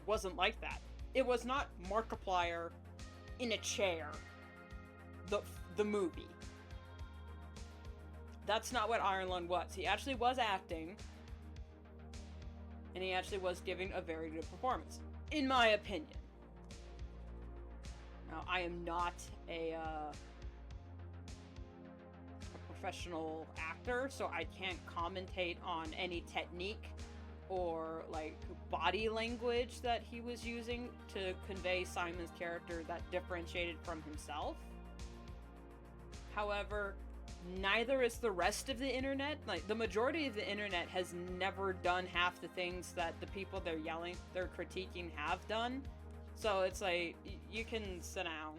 wasn't like that. It was not Markiplier in a chair, the movie. That's not what Iron Lung was. He actually was acting, and he actually was giving a very good performance, in my opinion. Now, I am not a professional actor, so I can't commentate on any technique or like body language that he was using to convey Simon's character that differentiated from himself. However, neither is the rest of the internet. Like, the majority of the internet has never done half the things that the people they're critiquing have done. So it's like, you can sit down.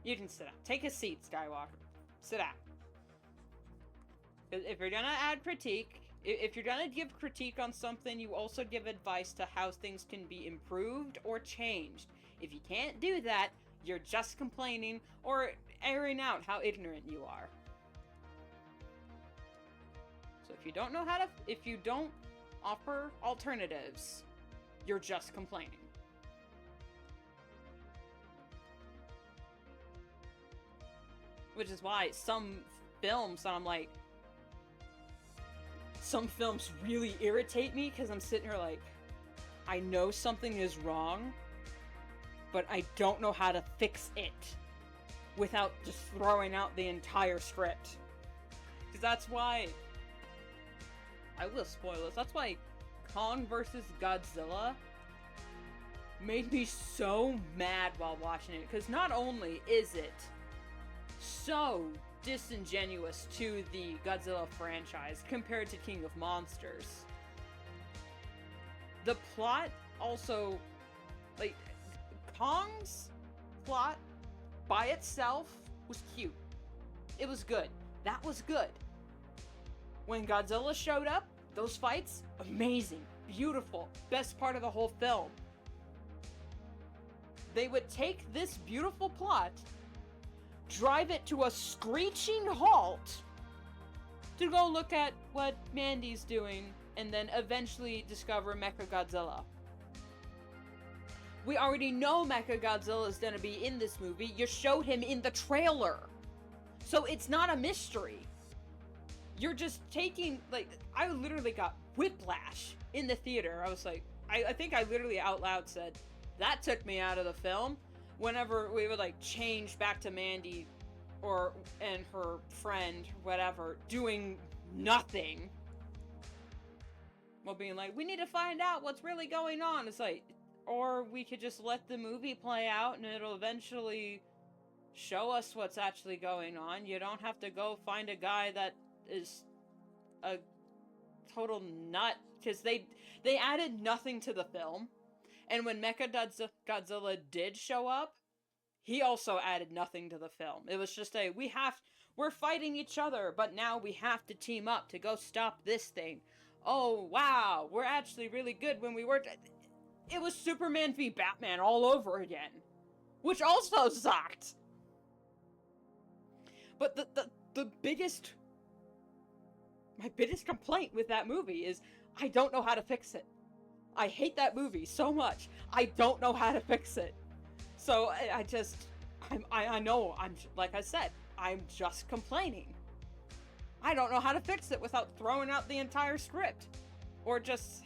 You can sit down. Take a seat, Skywalker. Sit down. If you're gonna add critique, if you're gonna give critique on something, you also give advice to how things can be improved or changed. If you can't do that, you're just complaining or airing out how ignorant you are. So if you don't know how to, if you don't offer alternatives, you're just complaining. Which is why some films, I'm like, some films really irritate me because I'm sitting here like, I know something is wrong, but I don't know how to fix it without just throwing out the entire script. Because that's why, I will spoil this, that's why Kong vs. Godzilla made me so mad while watching it. Because not only is it so disingenuous to the Godzilla franchise compared to King of Monsters, the plot also, like, Kong's plot by itself was cute. It was good. That was good. When Godzilla showed up, those fights, amazing, beautiful, best part of the whole film. They would take this beautiful plot, drive it to a screeching halt to go look at what Mandy's doing, and then eventually discover Mechagodzilla. We already know Mechagodzilla is gonna be in this movie. You showed him in the trailer. So it's not a mystery. You're just taking, like, I literally got whiplash in the theater. I was like, I think I literally out loud said, that took me out of the film. Whenever we would, like, change back to Mandy and her friend, whatever, doing nothing. Well, being like, we need to find out what's really going on. It's like, or we could just let the movie play out and it'll eventually show us what's actually going on. You don't have to go find a guy that is a total nut, because they added nothing to the film. And when Mechagodzilla did show up, he also added nothing to the film. It was just we're fighting each other, but now we have to team up to go stop this thing. Oh, wow, we're actually really good when we were... It was Superman v Batman all over again, which also sucked. But my biggest complaint with that movie is I don't know how to fix it. I hate that movie so much. I don't know how to fix it. So I know, like I said, I'm just complaining. I don't know how to fix it without throwing out the entire script. Or just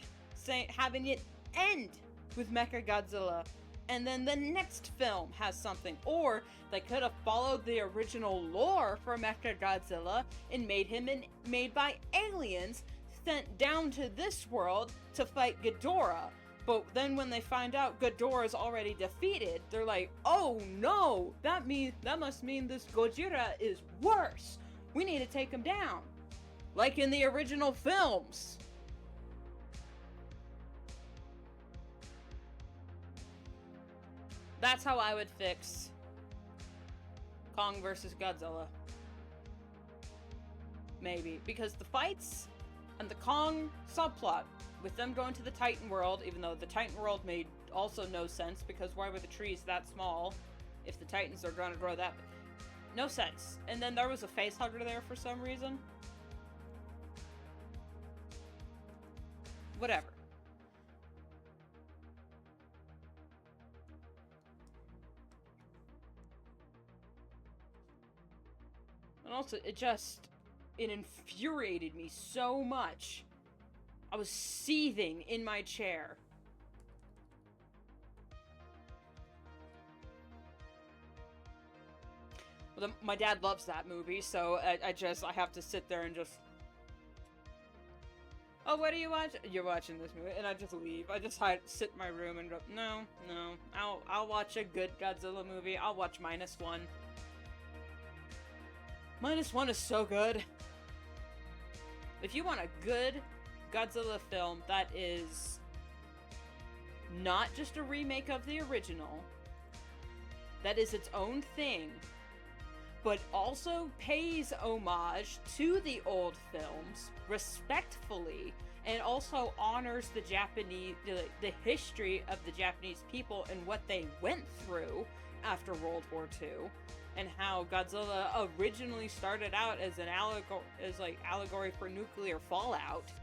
having it end with Mechagodzilla, and then the next film has something. Or they could have followed the original lore for Mechagodzilla and made him made by aliens sent down to this world to fight Ghidorah. But then when they find out Ghidorah is already defeated, they're like, oh no, that must mean this Gojira is worse. We need to take him down. Like in the original films. That's how I would fix Kong vs. Godzilla. Maybe. Because the fights and the Kong subplot, with them going to the Titan world, even though the Titan world made also no sense, because why were the trees that small if the Titans are going to grow that... No sense. And then there was a facehugger there for some reason. Whatever. And also, it infuriated me so much. I was seething in my chair. Well, my dad loves that movie, so I have to sit there and just... oh, what are you watching? You're watching this movie, and I just leave. I just sit in my room and go, no, I'll watch a good Godzilla movie. I'll watch -1. -1 is so good. If you want a good Godzilla film that is not just a remake of the original, that is its own thing, but also pays homage to the old films respectfully, and also honors the the history of the Japanese people and what they went through after World War II, and how Godzilla originally started out as an allegory for nuclear fallout.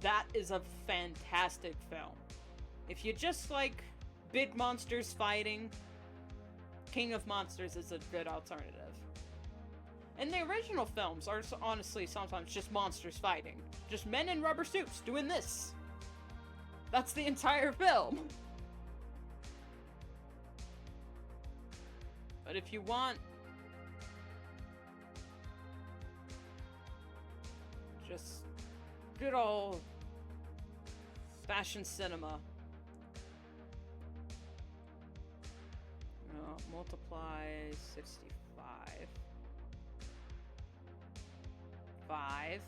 That is a fantastic film. If you just like big monsters fighting, King of Monsters is a good alternative. And the original films are honestly sometimes just monsters fighting. Just men in rubber suits doing this. That's the entire film. But if you want just good old fashion cinema, multiply 65. 5.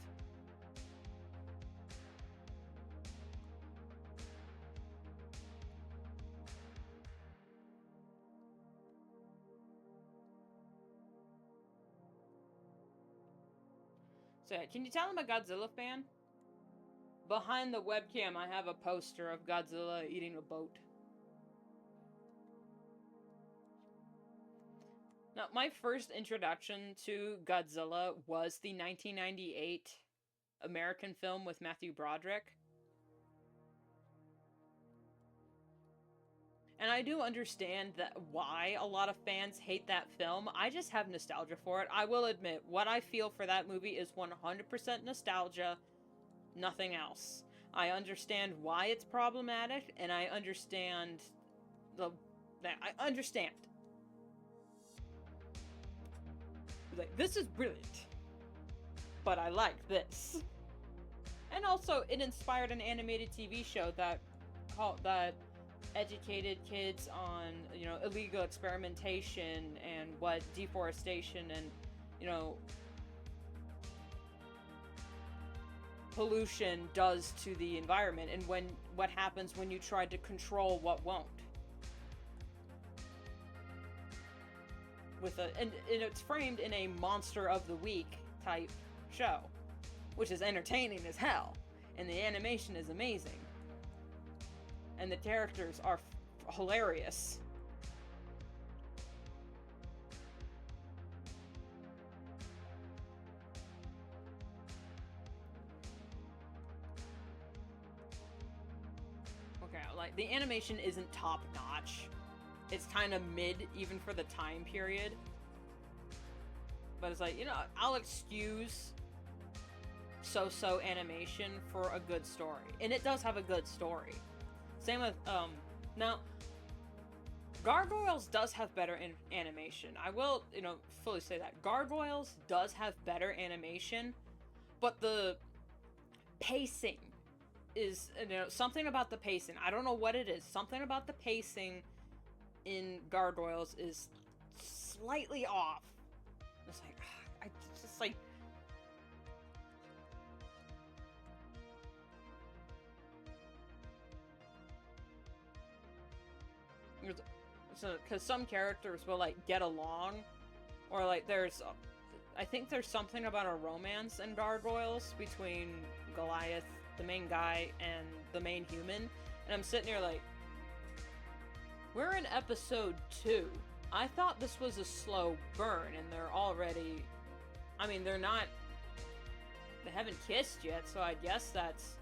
So, can you tell I'm a Godzilla fan? Behind the webcam, I have a poster of Godzilla eating a boat. Now, my first introduction to Godzilla was the 1998 American film with Matthew Broderick. And I do understand that why a lot of fans hate that film. I just have nostalgia for it. I will admit, what I feel for that movie is 100% nostalgia, nothing else. I understand why it's problematic, and I understand I understand. Like, this is brilliant, but I like this. And also, it inspired an animated TV show that educated kids on, illegal experimentation and what deforestation and, pollution does to the environment, and what happens when you try to control what won't. And it's framed in a Monster of the Week type show, which is entertaining as hell, and the animation is amazing, and the characters are hilarious. Okay, like, the animation isn't top notch. It's kind of mid, even for the time period. But it's like, I'll excuse so-so animation for a good story. And it does have a good story. Same with, now, Gargoyles does have better animation. I will, fully say that. Gargoyles does have better animation, but the pacing is, something about the pacing. I don't know what it is. Something about the pacing in Gargoyles is slightly off. It's like, because some characters will, like, get along, or, like, I think there's something about a romance in Gargoyles between Goliath, the main guy, and the main human, and I'm sitting here like, we're in episode 2. I thought this was a slow burn, and they're already... they haven't kissed yet, so I guess that's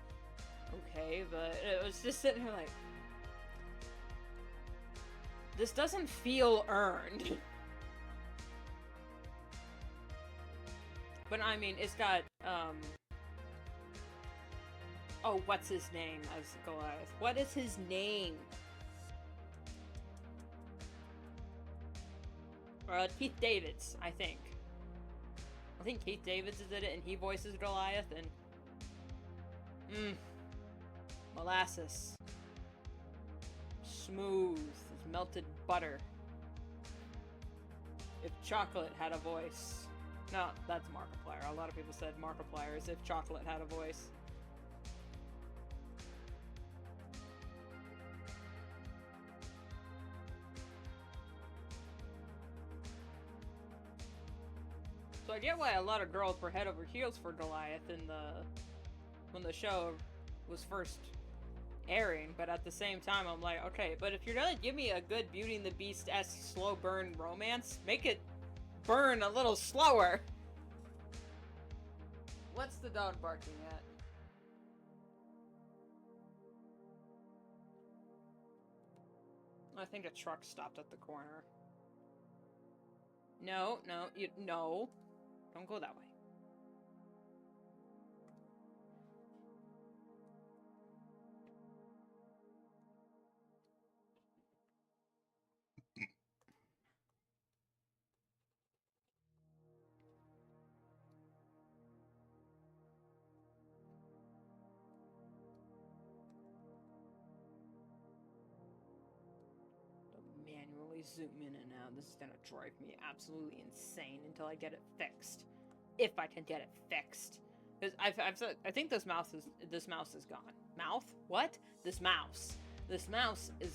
okay, but it was just sitting here like, this doesn't feel earned. But it's got, oh, what's his name as Goliath? What is his name? Keith David's, I think. think Keith Davids did it, and he voices Goliath, and... molasses. Smooth as melted butter. If chocolate had a voice. No, that's Markiplier. A lot of people said Markiplier as if chocolate had a voice. So I get why a lot of girls were head over heels for Goliath in when the show was first airing, but at the same time I'm like, okay, but if you're gonna give me a good Beauty and the Beast-esque slow burn romance, make it burn a little slower. What's the dog barking at? I think a truck stopped at the corner. No, no, no. Don't go that way. Manually zoom in and out. This is gonna drive me absolutely insane until I get it fixed. If I can get it fixed. Because I think this mouse is gone. Mouth? What? This mouse is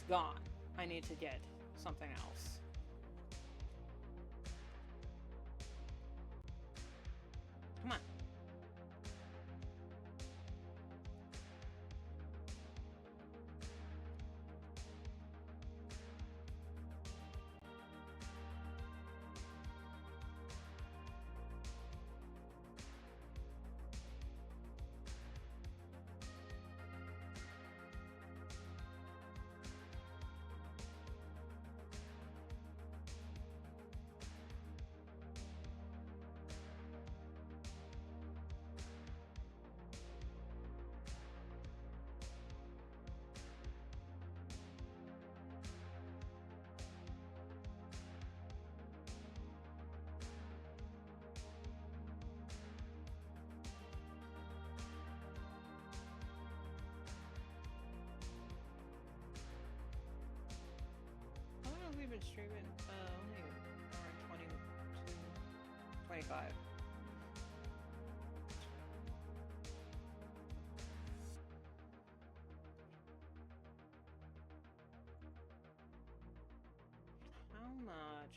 gone. I need to get something else. Come on. We've been streaming only around 22, 25. How much?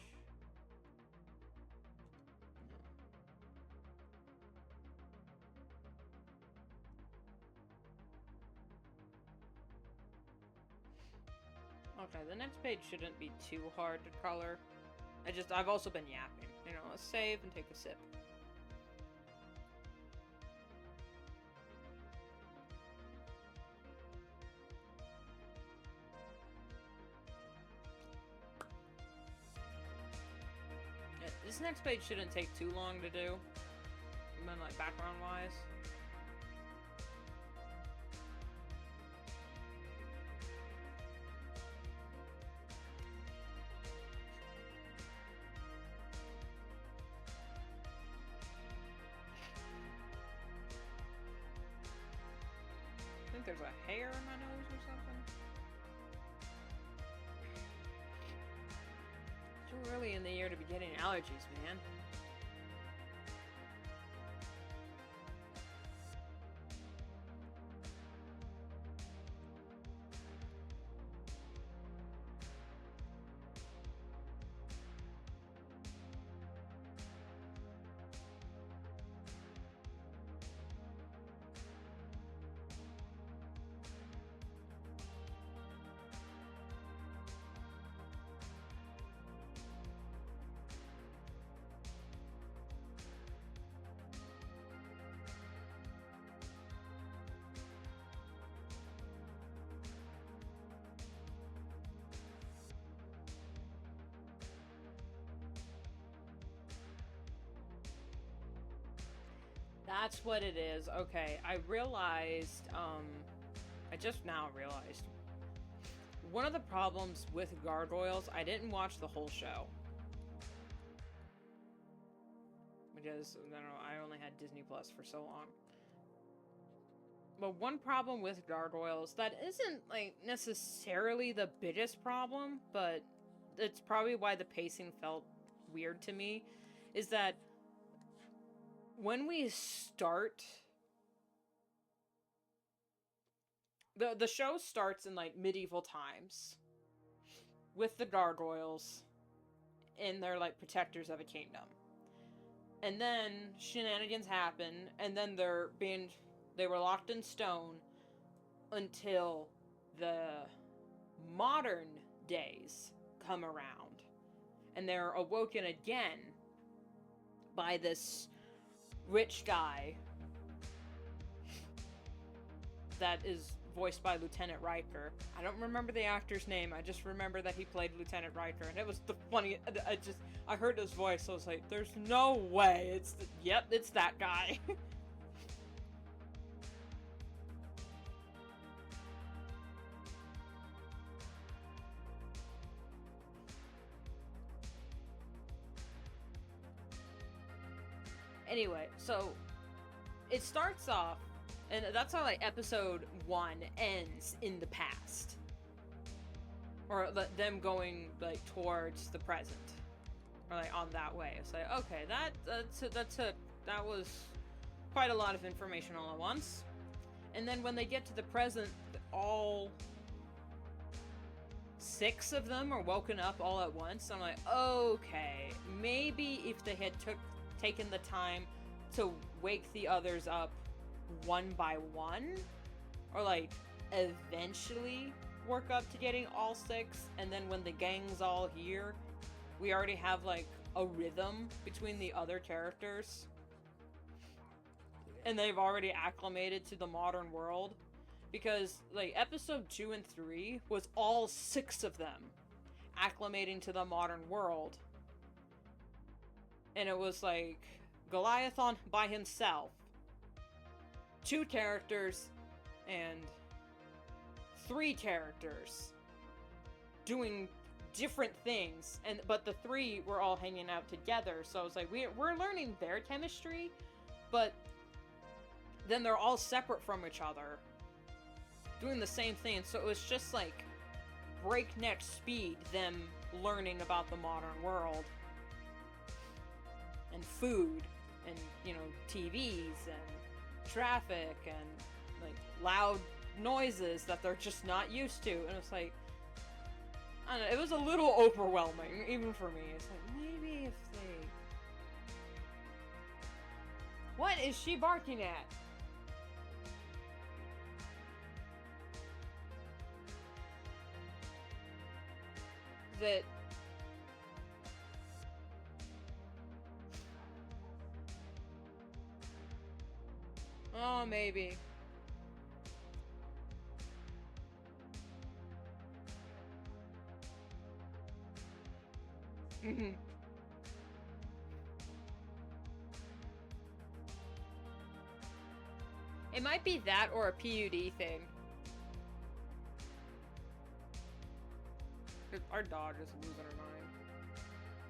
Okay, the next page shouldn't be too hard to color. I've also been yapping. You know, let's save and take a sip. Yeah, this next page shouldn't take too long to do. I mean, like, background-wise. I think there's a hair in my nose or something. Too early in the year to be getting allergies, man. That's what it is. Okay, I realized, I just now realized. One of the problems with Gargoyles, I didn't watch the whole show. because I don't know, I only had Disney Plus for so long. But one problem with Gargoyles that isn't, like, necessarily the biggest problem, but it's probably why the pacing felt weird to me, is that when we start... The show starts in, like, medieval times with the Gargoyles, and they're, like, protectors of a kingdom. And then shenanigans happen, and then they were locked in stone until the modern days come around. And they're awoken again by this rich guy that is voiced by Lieutenant Riker. I don't remember the actor's name, I just remember that he played Lieutenant Riker, and it was the funny, I heard his voice, so I was like, there's no way, yep, it's that guy. Anyway, so it starts off, and that's how, like, episode 1 ends in the past. Or them going, like, towards the present. Or, like, on that way. It's like, okay, that was quite a lot of information all at once. And then when they get to the present, all 6 of them are woken up all at once. I'm like, okay, maybe if they had taken the time to wake the others up one by one, or, like, eventually work up to getting all 6, and then when the gang's all here, we already have, like, a rhythm between the other characters, and they've already acclimated to the modern world, because, like, episode 2 and 3 was all 6 of them acclimating to the modern world, and it was, like, Goliathon by himself, 2 characters, and 3 characters doing different things, but the 3 were all hanging out together, so I was like, we're learning their chemistry, but then they're all separate from each other, doing the same thing, so it was just like breakneck speed, them learning about the modern world, and food, and, you know, TVs, and traffic, and, like, loud noises that they're just not used to, and it's like, I don't know, it was a little overwhelming, even for me. It's like, maybe if they... What is she barking at? That... Oh, maybe. It might be that or a PUD thing. Our dog is losing her mind.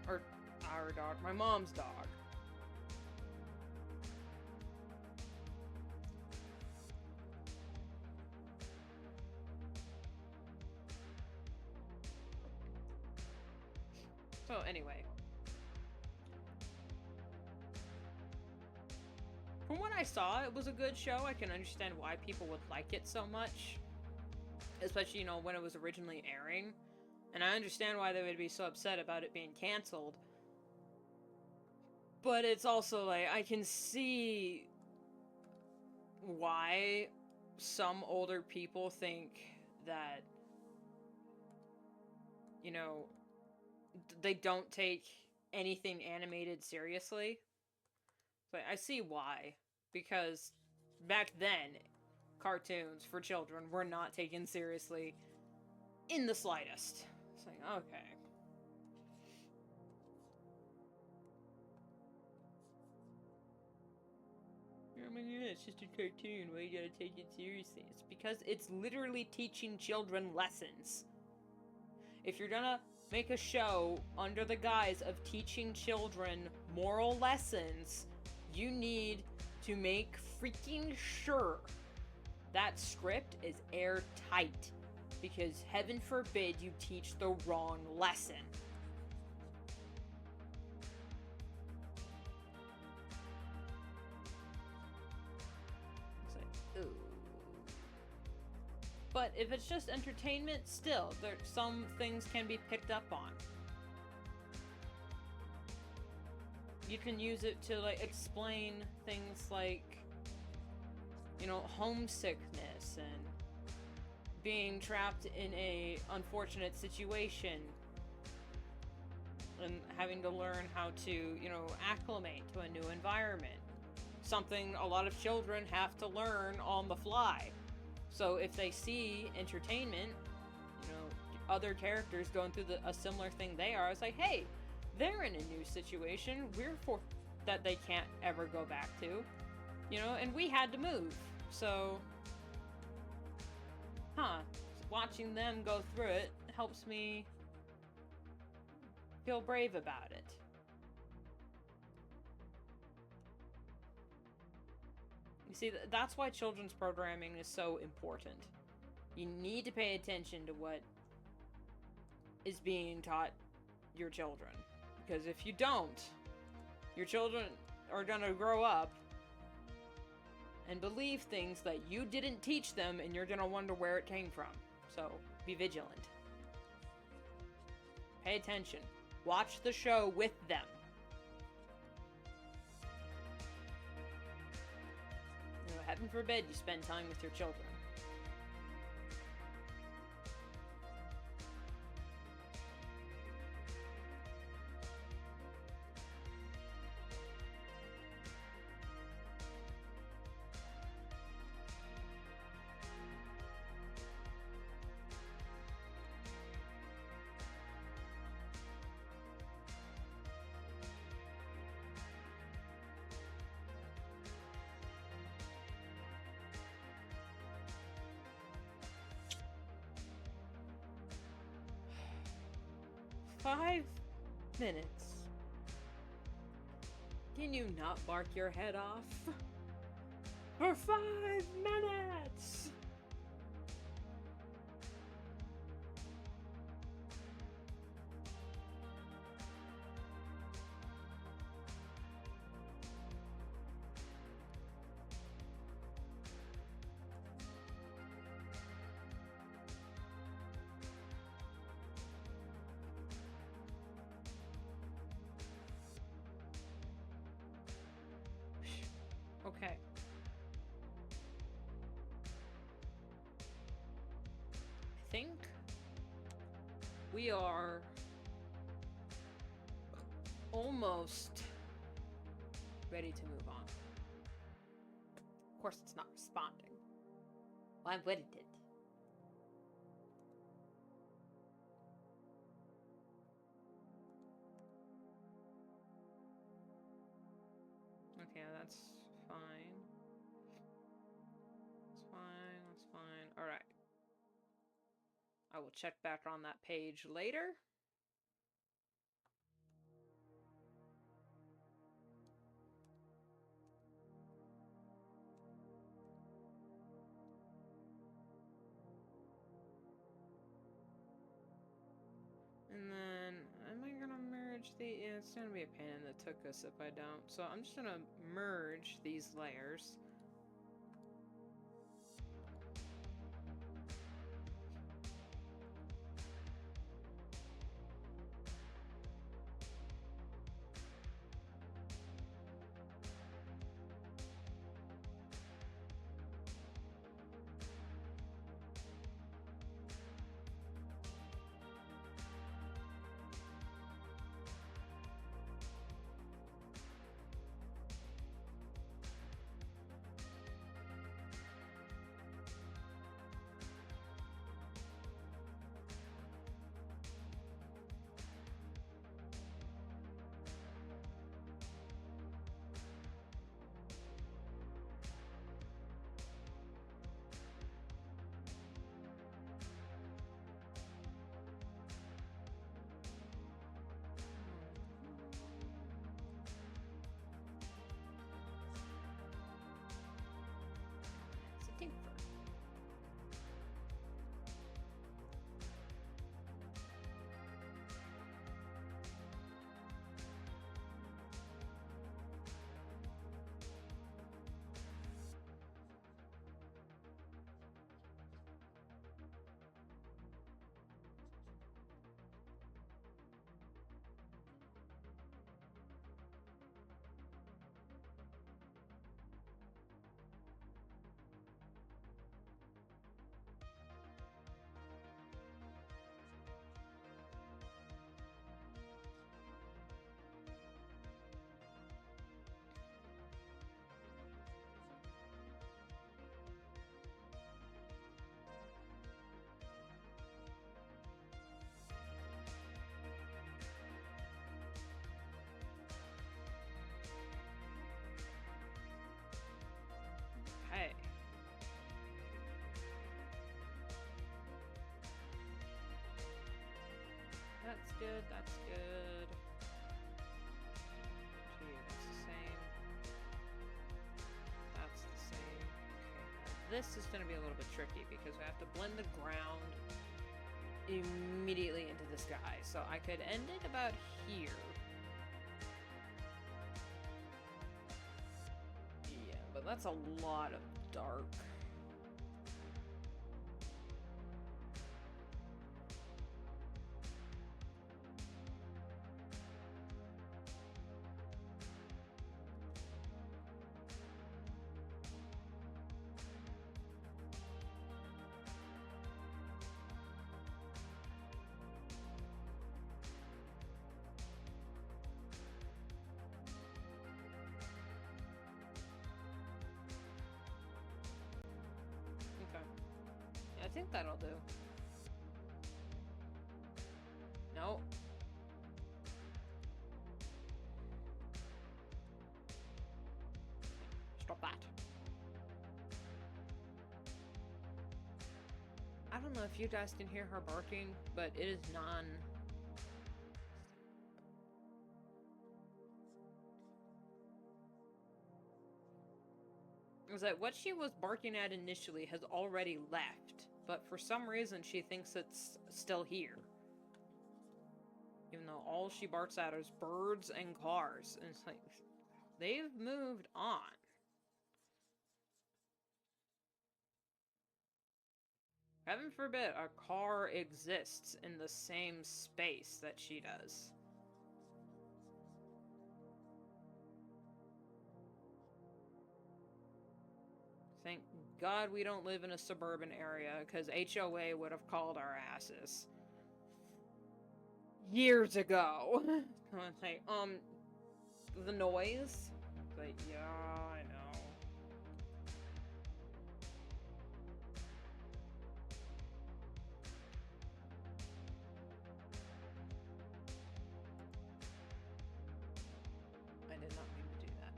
Or our dog. My mom's dog. So anyway. From what I saw, it was a good show. I can understand why people would like it so much. Especially, you know, when it was originally airing. And I understand why they would be so upset about it being canceled. But it's also like, I can see why some older people think that, you know, they don't take anything animated seriously. But I see why. Because back then, cartoons for children were not taken seriously in the slightest. It's like, okay. Oh my god, it's just a cartoon. Why you gotta take it seriously? It's because it's literally teaching children lessons. If you're gonna make a show under the guise of teaching children moral lessons, you need to make freaking sure that script is airtight. Because heaven forbid you teach the wrong lesson. It's like, ooh. But if it's just entertainment, still, some things can be picked up on. You can use it to, like, explain things like, you know, homesickness and being trapped in a unfortunate situation and having to learn how to, you know, acclimate to a new environment. Something a lot of children have to learn on the fly. So if they see entertainment, you know, other characters going through a similar thing they are, it's like, hey, they're in a new situation that they can't ever go back to, you know, and we had to move. So, watching them go through it helps me feel brave about it. You see, that's why children's programming is so important. You need to pay attention to what is being taught your children. Because if you don't, your children are gonna grow up and believe things that you didn't teach them, and you're gonna wonder where it came from. So, be vigilant. Pay attention. Watch the show with them. You know, heaven forbid you spend time with your children. 5 minutes. Can you not bark your head off? For 5 minutes! Okay. I think we are almost ready to move on. Of course, it's not responding. Why would it? Okay, that's fine. That's fine, that's fine. Alright. I will check back on that page later. And then, am I gonna merge the... Yeah, it's gonna be a pain in the tuchus if I don't. So I'm just gonna merge these layers. good, that's good. Gee, that's the same. That's the same. Okay, this is gonna be a little bit tricky because we have to blend the ground immediately into the sky. So I could end it about here. Yeah, but that's a lot of dark. I think that'll do. No. Stop that. I don't know if you guys can hear her barking, but it is non... It was like what she was barking at initially has already left, but for some reason she thinks it's still here. Even though all she barks at is birds and cars. And it's like, they've moved on. Heaven forbid a car exists in the same space that she does. Thank God we don't live in a suburban area, because HOA would have called our asses. Years ago. Like, the noise? Like, yeah, I know. I did not mean to do that.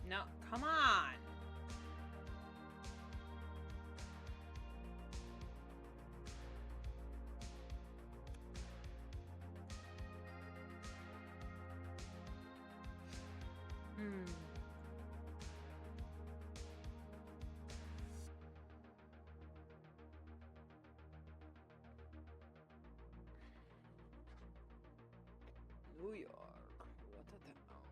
No, come on! New York. What the hell?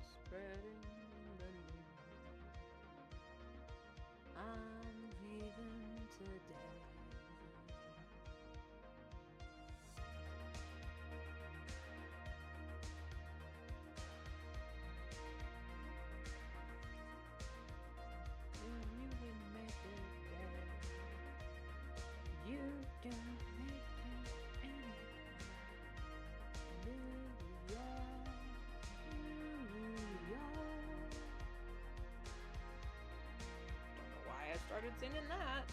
Spreading the news. I'm leaving today. You can make it there. You can make it anywhere. New York. Don't know why I started singing that.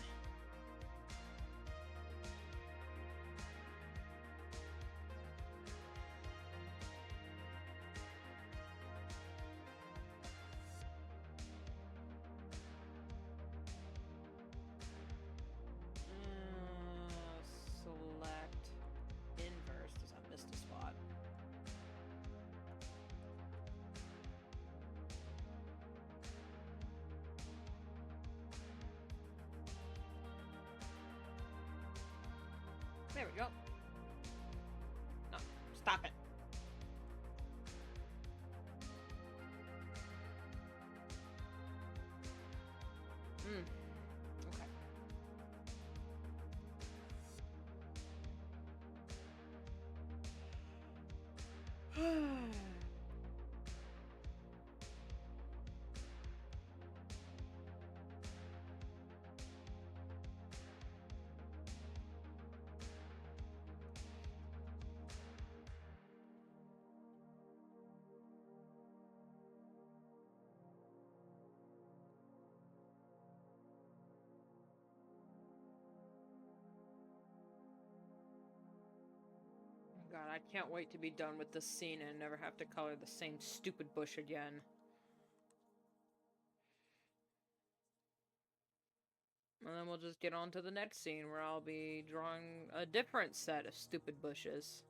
Select inverse. Does I missed a spot? There we go. No, stop it. Mm. Okay. God, I can't wait to be done with this scene and never have to color the same stupid bush again. And then we'll just get on to the next scene where I'll be drawing a different set of stupid bushes.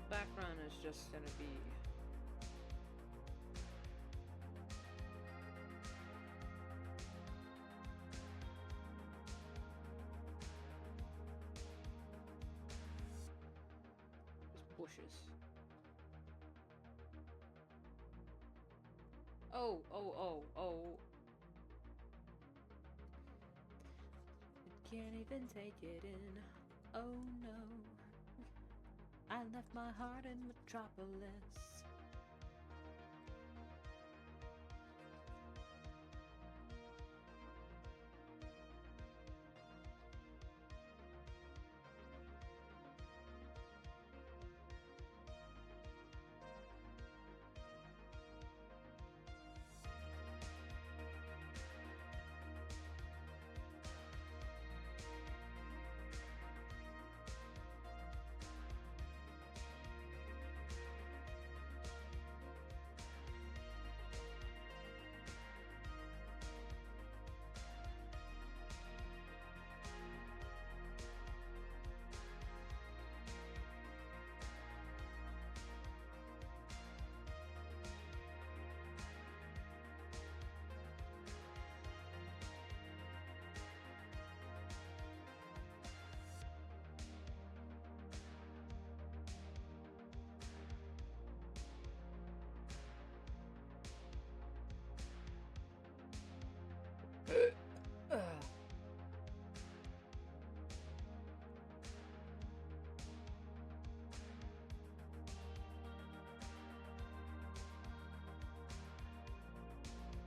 Background is just gonna be just bushes. Oh. Can't even take it in. Oh no. I left my heart in Metropolis.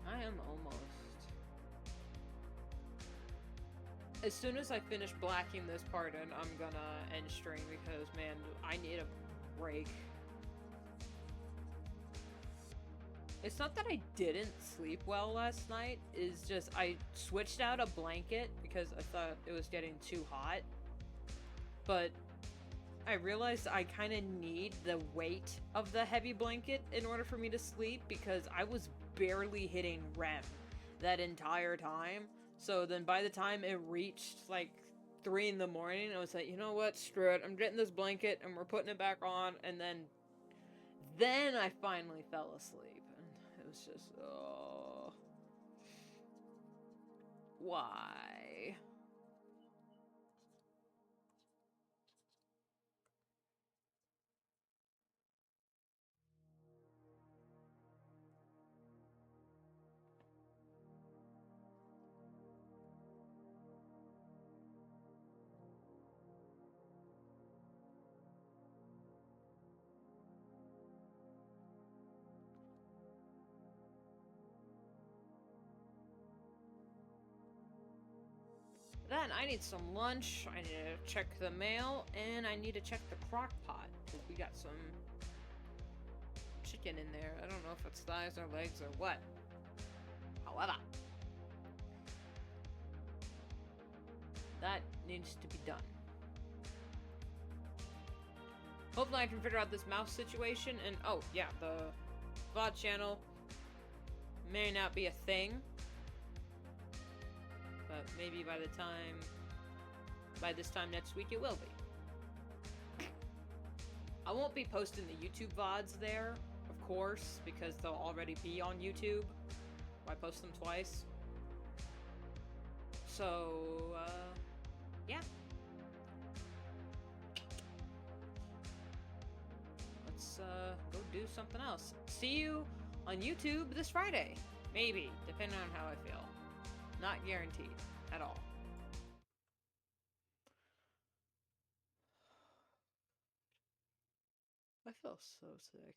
I am almost. As soon as I finish blacking this part in, I'm gonna end stream because, man, I need a break. It's not that I didn't sleep well last night, it's just I switched out a blanket because I thought it was getting too hot. But I realized I kind of need the weight of the heavy blanket in order for me to sleep because I was barely hitting REM that entire time. So then by the time it reached like 3 in the morning, I was like, you know what, screw it. I'm getting this blanket and we're putting it back on. And then I finally fell asleep. And it was just, oh. Why? that, I need some lunch, I need to check the mail, and I need to check the crock pot. We got some chicken in there. I don't know if it's thighs or legs or what. However, that needs to be done. Hopefully I can figure out this mouse situation, and oh yeah, the VOD channel may not be a thing, but maybe by this time next week it will be. I won't be posting the YouTube VODs there, of course, because they'll already be on YouTube. Why post them twice? So, yeah. Let's, go do something else. See you on YouTube this Friday. Maybe, depending on how I feel. Not guaranteed at all. I feel so sick.